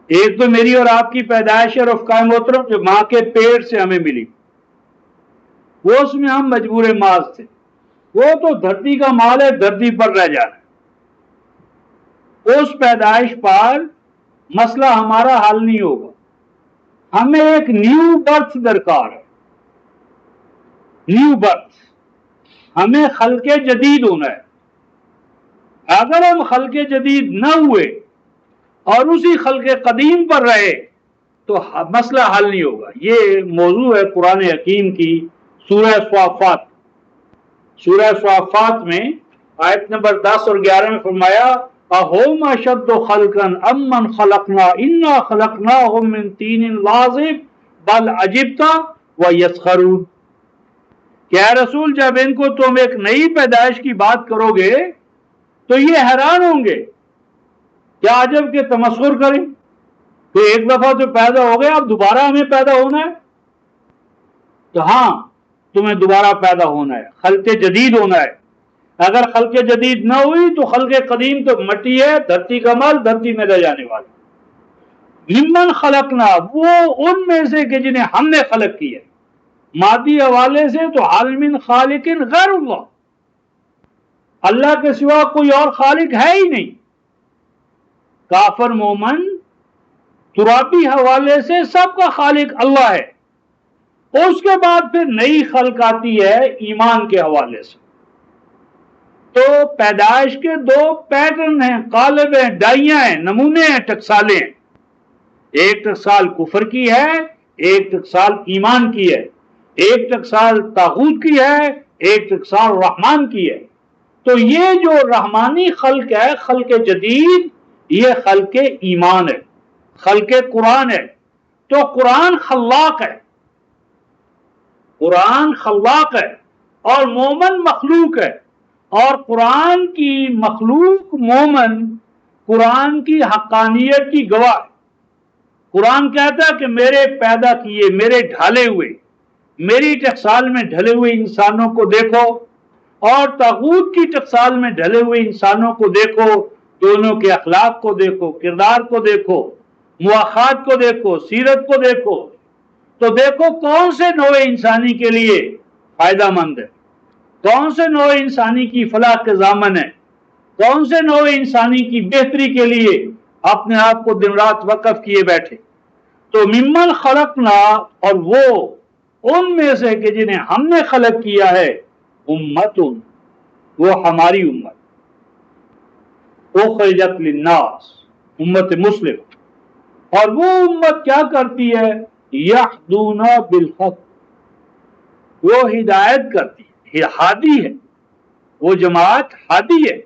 S1: ایک تو میری اور آپ کی پیدائش ہے رفقائے محترم، جو ماں کے پیٹ سے ہمیں ملی، وہ اس میں ہم مجبور ماض تھے، وہ تو دھرتی کا مال ہے، دھرتی پر رہ جانا ہے۔ اس پیدائش پر مسئلہ ہمارا حل نہیں ہوگا، ہمیں ایک نیو برتھ درکار ہے، نیو برتھ، ہمیں خلق جدید ہونا ہے۔ اگر ہم خلق جدید نہ ہوئے اور اسی خلق قدیم پر رہے تو مسئلہ حل نہیں ہوگا۔ یہ موضوع ہے قرآن حکیم کی سورہ صافات۔ سورہ صافات میں آیت نمبر 10 اور 11 میں فرمایا اَهُمْ أَشَدُّ خَلْقًا أَمَّنْ خَلَقْنَا إِنَّا خَلَقْنَاهُمْ مِنْ طِينٍ لَازِبٍ بَلْ عَجِبْتَ وَيَسْخَرُونَ، کہ اے رسول جب ان کو تم ایک نئی پیدائش کی بات کرو گے تو یہ حیران ہوں گے، کیا عجب کے تمسخر کریں کہ ایک دفعہ تو پیدا ہو گیا، اب دوبارہ ہمیں پیدا ہونا ہے۔ تو ہاں، تمہیں دوبارہ پیدا ہونا ہے، خلق جدید ہونا ہے۔ اگر خلق جدید نہ ہوئی تو خلق قدیم تو مٹی ہے، دھرتی کا مال، دھرتی میں رہ جانے والا۔ ممن خلقنا، وہ ان میں سے کہ جنہیں ہم نے خلق کیا۔ مادی حوالے سے تو حال من خالق غیر اللہ، اللہ کے سوا کوئی اور خالق ہے ہی نہیں۔ کافر مومن ترابی حوالے سے سب کا خالق اللہ ہے۔ اس کے بعد پھر نئی خلق آتی ہے ایمان کے حوالے سے۔ تو پیدائش کے دو پیٹرن ہیں، قالب ہیں، ڈائیاں ہیں، نمونے ہیں، ٹکسالیں ہیں۔ ایک ٹکسال کفر کی ہے، ایک ٹکسال ایمان کی ہے، ایک ٹکسال طاغوت کی ہے، ایک ٹکسال رحمان کی ہے۔ تو یہ جو رحمانی خلق ہے، خلق جدید، یہ خلق ایمان ہے، خلق قرآن ہے۔ تو قرآن خلاق ہے، قرآن خلاق ہے اور مومن مخلوق ہے، اور قرآن کی مخلوق مومن قرآن کی حقانیت کی گواہ ہے۔ قرآن کہتا ہے کہ میرے پیدا کیے، میرے ڈھالے ہوئے، میری ٹکسال میں ڈھلے ہوئے انسانوں کو دیکھو اور طاغوت کی ٹکسال میں ڈھلے ہوئے انسانوں کو دیکھو، دونوں کے اخلاق کو دیکھو، کردار کو دیکھو، مواخات کو دیکھو، سیرت کو دیکھو، تو دیکھو کون سے نوع انسانی کے لیے فائدہ مند ہے، کون سے نوع انسانی کی فلاح کے ضامن ہے، کون سے نوع انسانی کی بہتری کے لیے اپنے آپ کو دن رات وقف کیے بیٹھے۔ تو ممن خلقنا، اور وہ ان میں سے کہ جنہیں ہم نے خلق کیا ہے، امتن، وہ ہماری امت، اخرجت للناس، امت مسلم۔ اور وہ امت کیا کرتی ہے؟ یہدون بالحق، وہ ہدایت کرتی ہے، ہادی ہے، وہ جماعت ہادی ہے،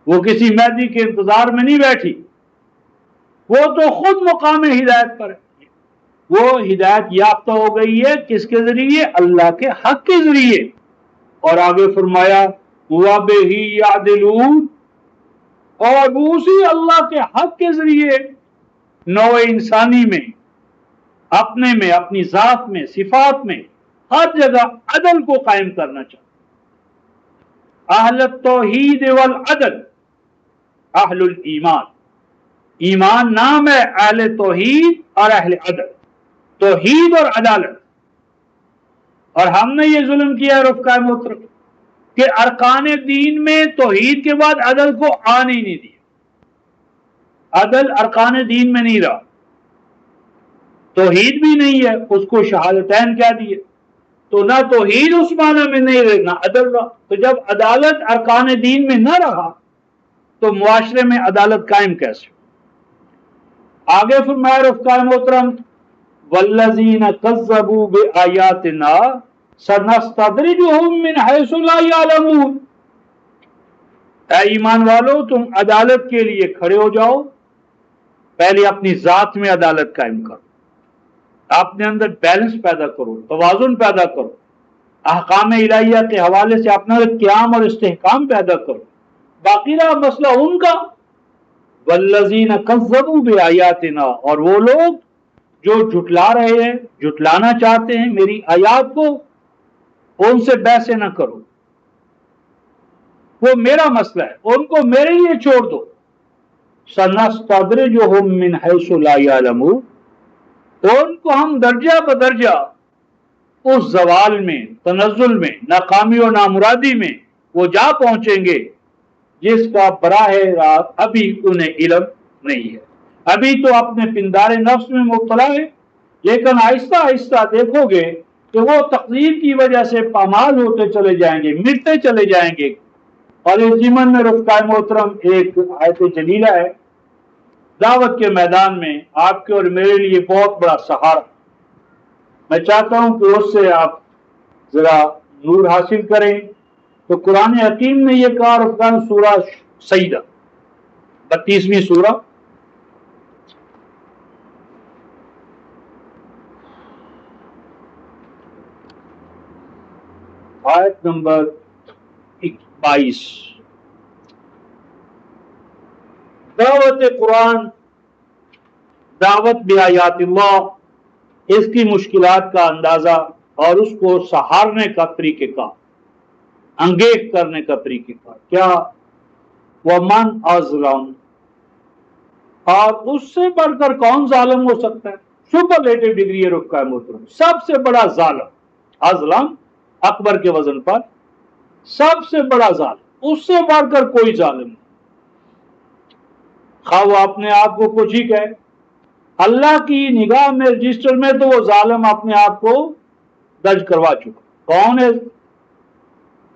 S1: وہ کسی مہدی کے انتظار میں نہیں بیٹھی، وہ تو خود مقام ہدایت پر ہے۔ وہ ہدایت یافتہ ہو گئی ہے کس کے ذریعے؟ اللہ کے حق کے ذریعے۔ اور آگے فرمایا وَبِهِ يَعْدِلُونَ، اور وہ اسی اللہ کے حق کے ذریعے نوع انسانی میں اپنے میں، اپنی ذات میں، صفات میں، ہر جگہ عدل کو قائم کرنا چاہتا۔ اہل التوحید والعدل، اہل الایمان، ایمان نام ہے اہل توحید اور اہل عدل، توحید اور عدالت۔ اور ہم نے یہ ظلم کیا ہے رفقائے محترم کہ ارکان دین میں توحید کے بعد عدل کو آنے ہی نہیں دیا، عدل ارکان دین میں نہیں رہا، توحید بھی نہیں ہے، اس کو شہادتین کہہ دیے، تو نہ توحید اس معنی میں نہیں رہے، نہ عدل رہا۔ تو جب عدالت ارکان دین میں نہ رہا تو معاشرے میں عدالت قائم کیسے؟ آگے فرمایا رفقائے محترم والذین کذبوا بآیاتنا سنستدرجهم من حیث لا یعلمون۔ اے ایمان والو، تم عدالت کے لیے کھڑے ہو جاؤ، پہلے اپنی ذات میں عدالت قائم کرو، اپنے اندر بیلنس پیدا کرو، توازن پیدا کرو، احکام الہیہ کے حوالے سے اپنا قیام اور استحکام پیدا کرو، باقی رہا مسئلہ ان کا۔ والذین کذبوا بآیاتنا، اور وہ لوگ جو جھٹلا رہے ہیں، جھٹلانا چاہتے ہیں میری آیات کو، ان سے بحثیں نہ کرو، وہ میرا مسئلہ ہے، ان کو میرے لیے چھوڑ دو۔ سنستدرجهم من حیث لا یعلمون، ان کو ہم درجہ بدرجہ اس زوال میں، تنزل میں، ناکامی و نامرادی میں وہ جا پہنچیں گے جس کا براہ راست ابھی انہیں علم نہیں ہے، ابھی تو اپنے پندار نفس میں مبتلا ہے، لیکن آہستہ آہستہ دیکھو گے کہ وہ تقدیر کی وجہ سے پامال ہوتے چلے جائیں گے، مٹتے چلے جائیں گے۔ اور اس ضمن میں رفقائے محترم ایک آیت جلیلہ ہے دعوت کے میدان میں آپ کے اور میرے لیے بہت بڑا سہارا، میں چاہتا ہوں کہ اس سے آپ ذرا نور حاصل کریں۔ تو قرآن حکیم نے یہ کہا، رفقان سورہ سجدہ 32ویں سورہ، آیت نمبر 22۔ دعوت قرآن، دعوت بآیات اللہ، اس کی مشکلات کا اندازہ اور اس کو سہارنے کا طریقہ کار، انگیز کرنے کا طریقہ کار کیا؟ وَمَنْ أَظْلَمُ، اور اس سے بڑھ کر کون ظالم ہو سکتا ہے؟ سپرلیٹو ڈگری ہے رفقائے محترم، سب سے بڑا ظالم، اظلم اکبر کے وزن پر، سب سے بڑا ظالم، اس سے بڑھ کر کوئی ظالم نہیں، خواہ وہ اپنے آپ کو کچھ ہی کہے، اللہ کی نگاہ میں رجسٹر میں تو وہ ظالم اپنے آپ کو درج کروا چکا۔ کون ہے؟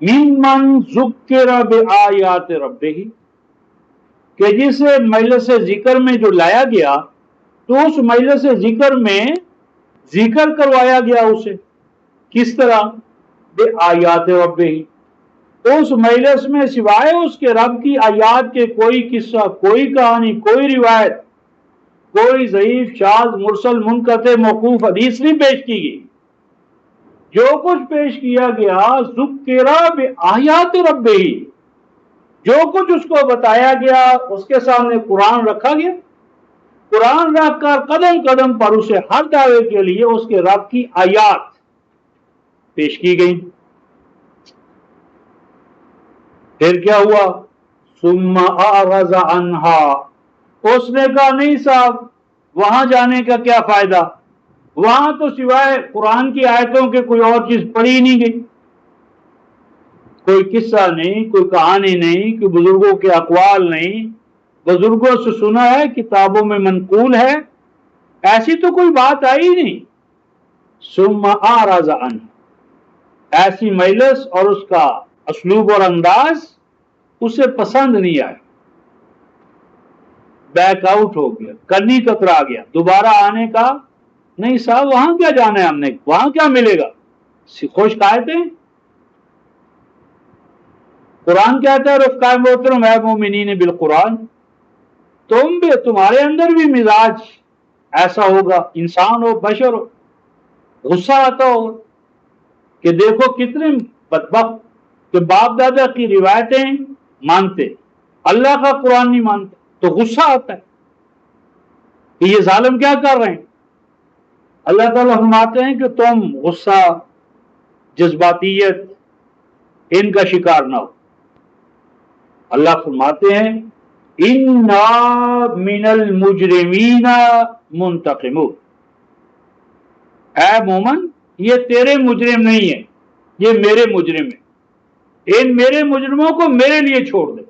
S1: ممن ذکر بآیات ربہ، کہ جسے مجلس ذکر میں جو لایا گیا تو اس مجلس ذکر میں ذکر کروایا گیا اسے، کس طرح؟ بآیات ربہ، اس مجلس میں سوائے اس کے رب کی آیات کے کوئی قصہ، کوئی کہانی، کوئی روایت، کوئی ضعیف، شاذ، مرسل، منقطع، موقوف حدیث نہیں پیش کی گئی، جو کچھ پیش کیا گیا ذکر بآیات ربہ، جو کچھ اس کو بتایا گیا، اس کے سامنے قرآن رکھا گیا، قرآن رکھ کر قدم قدم پر اسے ہر دعوے کے لیے اس کے رب کی آیات پیش کی گئی۔ پھر کیا ہوا؟ ثم اعرض عنها، اس نے کہا نہیں صاحب، وہاں جانے کا کیا فائدہ، وہاں تو سوائے قرآن کی آیتوں کے کوئی اور چیز پڑھی نہیں گئی، کوئی قصہ نہیں، کوئی کہانی نہیں، کوئی بزرگوں کے اقوال نہیں، بزرگوں سے سنا ہے، کتابوں میں منقول ہے، ایسی تو کوئی بات آئی نہیں۔ ثم اعرض عنها، ایسی مجلس اور اس کا اسلوب اور انداز اسے پسند نہیں آیا، بیک آؤٹ ہو گیا، کنی کترا گیا، دوبارہ آنے کا نہیں صاحب، وہاں کیا جانا ہے ہم نے، وہاں کیا ملے گا؟ خوش آیتیں، قرآن کہتا ہے رفقائے محترم اے مومنین بالقرآن، تم بھی، تمہارے اندر بھی مزاج ایسا ہوگا، انسان ہو، بشر ہو، غصہ آتا ہوگا کہ دیکھو کتنے بدبخت کہ باپ دادا کی روایتیں مانتے، اللہ کا قرآن نہیں مانتے، تو غصہ آتا ہے کہ یہ ظالم کیا کر رہے ہیں۔ اللہ تعالیٰ فرماتے ہیں کہ تم غصہ، جذباتیت ان کا شکار نہ ہو۔ اللہ فرماتے ہیں اِنَّا مِنَ الْمُجْرِمِينَ مُنْتَقِمُونَ، اے مومن یہ تیرے مجرم نہیں ہے، یہ میرے مجرم ہیں، ان میرے مجرموں کو میرے لیے چھوڑ دے۔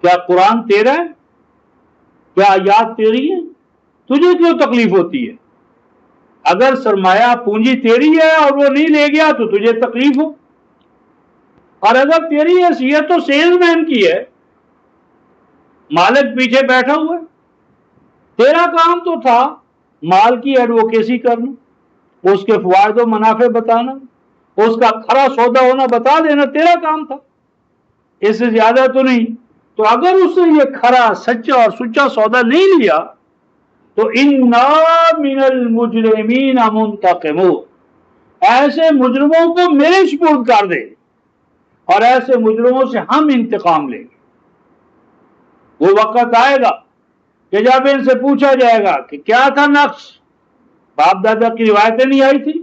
S1: کیا قرآن تیرا ہے؟ کیا آیات تیری ہیں؟ تجھے کیوں تکلیف ہوتی ہے؟ اگر سرمایہ پونجی تیری ہے اور وہ نہیں لے گیا تو تجھے تکلیف ہو، اور اگر تیری حیثیت تو سیلز مین کی ہے، مالک پیچھے بیٹھا ہوا ہے، تیرا کام تو تھا مال کی ایڈوکیسی کرنا، اس کے فوائد و منافع بتانا، اس کا کھرا سودا ہونا بتا دینا، تیرا کام تھا، اس سے زیادہ تو نہیں۔ تو اگر اس نے یہ کھرا سچا اور سچا سودا نہیں لیا تو اِنَّا مِنَ الْمُجْرِمِينَ مُنْتَقِمُونَ، ایسے مجرموں کو میرے سپرد کر دے اور ایسے مجرموں سے ہم انتقام لیں گے۔ وہ وقت آئے گا کہ جب ان سے پوچھا جائے گا کہ کیا تھا نقص، باپ دادا کی روایتیں نہیں آئی تھی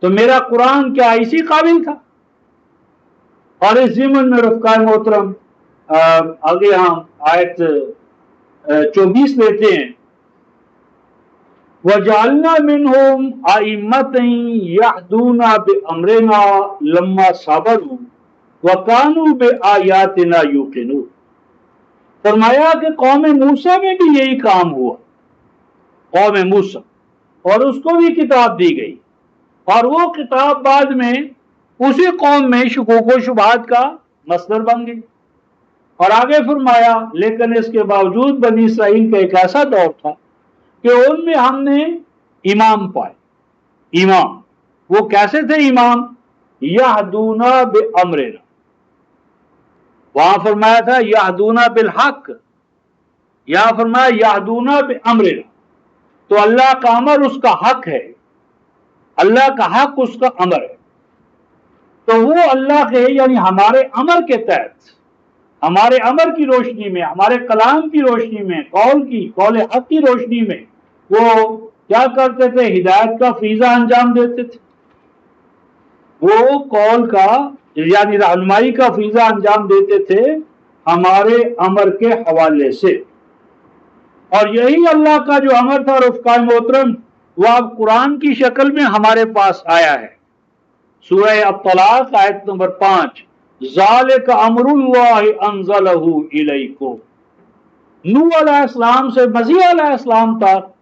S1: تو میرا قرآن کیا اسی قابل تھا؟ اور اس ضمن میں رفقائے محترم آگے ہم آیت 24 لیتے ہیں، وَجَعَلْنَا مِنْهُمْ أَئِمَّةً يَهْدُونَ بِأَمْرِنَا لَمَّا صَبَرُوا وَكَانُوا بِآيَاتِنَا يُوقِنُونَ۔ فرمایا کہ قوم موسیٰ میں بھی یہی کام ہوا، قوم موسیٰ، اور اس کو بھی کتاب دی گئی، اور وہ کتاب بعد میں اسی قوم میں شکوک و شبہات کا مصدر بن گئی۔ اور آگے فرمایا لیکن اس کے باوجود بنی اسرائیل کا ایک ایسا دور تھا کہ ان میں ہم نے امام پائے۔ امام وہ کیسے تھے امام؟ یہدون بامرنا، وہاں فرمایا تھا یہدون بالحق، یہاں فرمایا یہدون بامرنا، تو اللہ کا امر اس کا حق ہے، اللہ کا حق اس کا امر ہے، تو وہ اللہ کے یعنی ہمارے امر کے تحت، ہمارے امر کی روشنی میں، ہمارے کلام کی روشنی میں، قول حق کی روشنی میں وہ کیا کرتے تھے؟ ہدایت کا فریضہ انجام دیتے تھے، وہ قول کا یعنی رہنمائی کا فریضہ انجام دیتے تھے ہمارے امر کے حوالے سے۔ اور یہی اللہ کا جو امر تھا رفقائے محترم، وہ اب قرآن کی شکل میں ہمارے پاس آیا ہے۔ سورہ الطلاق آیت نمبر 5، ذالک امر اللہ انزلہ الیکم۔ نوح علیہ السلام سے مسیح علیہ السلام تک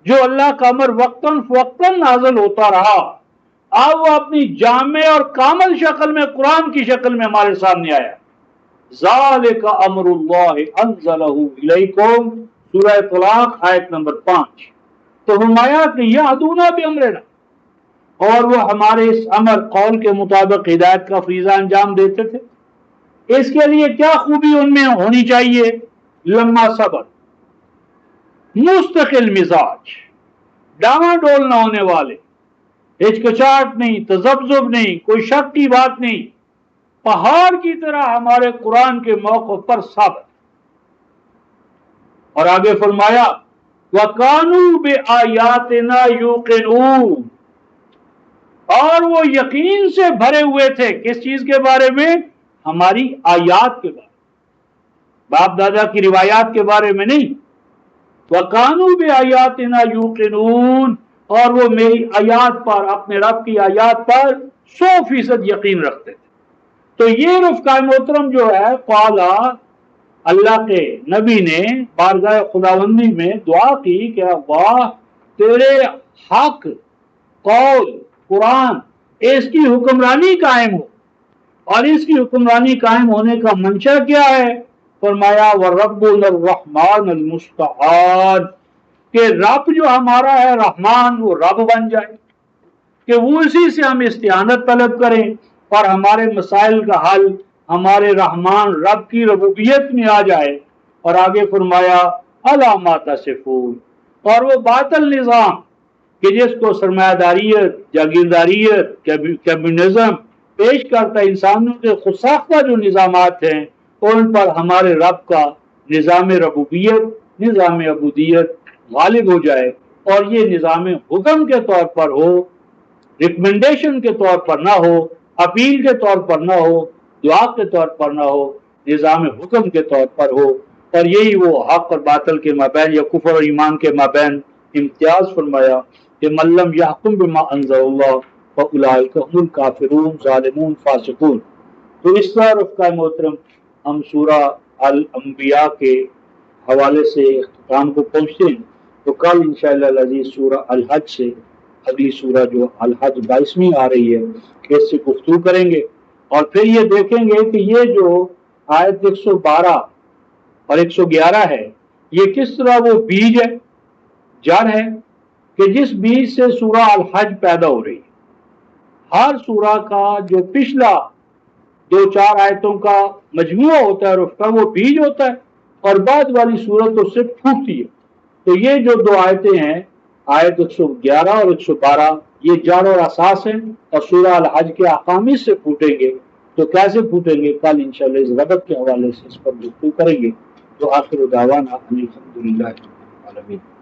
S1: جو اللہ کا امر وقتاً فوقتاً نازل ہوتا رہا، اب وہ اپنی جامع اور کامل شکل میں قرآن کی شکل میں ہمارے سامنے آیا۔ ذالک امر اللہ انزلہ الیکم، سورہ طلاق آیت نمبر 5۔ تو فرمایا کہ یہدون بامرنا، اور وہ ہمارے اس امر قول کے مطابق ہدایت کا فریضہ انجام دیتے تھے۔ اس کے لیے کیا خوبی ان میں ہونی چاہیے؟ لمحہ صبر، مستقل مزاج، ڈاما ڈول نہ ہونے والے، ہچکچاہٹ نہیں، تذبذب نہیں، کوئی شک کی بات نہیں، پہاڑ کی طرح ہمارے قرآن کے موقف پر ثابت۔ اور آگے فرمایا وَكَانُوا بِآيَاتِنَا يُوقِنُونَ، اور وہ یقین سے بھرے ہوئے تھے کس چیز کے بارے میں؟ ہماری آیات کے بارے میں، باپ دادا کی روایات کے بارے میں نہیں۔ وَكَانُوا بِآيَاتِنَا يُوقِنُونَ، اور وہ میری آیات پر، اپنے رب کی آیات پر 100% یقین رکھتے تھے۔ تو یہ رفقائے محترم جو ہے قالا، اللہ کے نبی نے بارگاہ خداوندی میں دعا کی کہ اللہ تیرے حق قول قرآن اس کی حکمرانی قائم ہو، اور اس کی حکمرانی قائم ہونے کا منشا کیا ہے؟ فرمایا وَرَبُّنَا الرَّحْمَنُ الْمُسْتَعَانُ، کہ رب جو ہمارا ہے رحمان، وہ رب بن جائے، کہ وہ اسی سے ہم استعانت طلب کریں اور ہمارے مسائل کا حل ہمارے رحمان رب کی ربوبیت میں آ جائے۔ اور آگے فرمایا اَلَا مَا تَصِفُونَ، اور وہ باطل نظام کہ جس کو سرمایہ داریت، جاگیرداریت، کمیونزم پیش کرتا ہے، انسانوں کے خود ساختہ جو نظامات ہیں ان پر ہمارے رب کا نظام ربوبیت، نظام عبودیت غالب ہو جائے اور یہ نظام حکم کے طور پر ہو، ریکمنڈیشن کے طور پر نہ ہو، اپیل کے طور پر نہ ہو، دعا کے طور پر نہ ہو، نظام حکم کے طور پر ہو۔ اور یہی وہ حق اور باطل کے مابین یا کفر اور ایمان کے مابین امتیاز فرمایا کہ من لم یحکم بما انزل اللہ فاولئک هم الکافرون ظالمون فاسقون۔ تو اس طرح رفقۂ محترم ہم سورہ الانبیاء کے حوالے سے اختتام کو پہنچتے ہیں۔ تو کل انشاءاللہ العزیز سورہ الحج سے اگلی سورہ جو الحج 22ویں آ رہی ہے اس سے گفتگو کریں گے، اور پھر یہ دیکھیں گے کہ یہ جو آیت 112 اور 111 ہے یہ کس طرح وہ بیج ہے، جڑ ہے کہ جس بیج سے سورہ الحج پیدا ہو رہی ہے۔ ہر سورہ کا جو پچھلا 2-4 آیتوں کا مجموعہ ہوتا ہے رفقہ وہ بیج ہوتا ہے، اور بعد والی سورت اس سے پھوٹتی ہے۔ تو یہ جو 2 آیتیں ہیں آیت 111 اور 112 یہ جڑ اور اساس ہیں، اور سورہ الحج کے احکام اس سے پھوٹیں گے۔ تو کیسے پھوٹیں گے کل انشاءاللہ اس ربط کے حوالے سے اس پر گفتگو کریں گے۔ تو آخر دعوانا الحمدللہ رب العالمین۔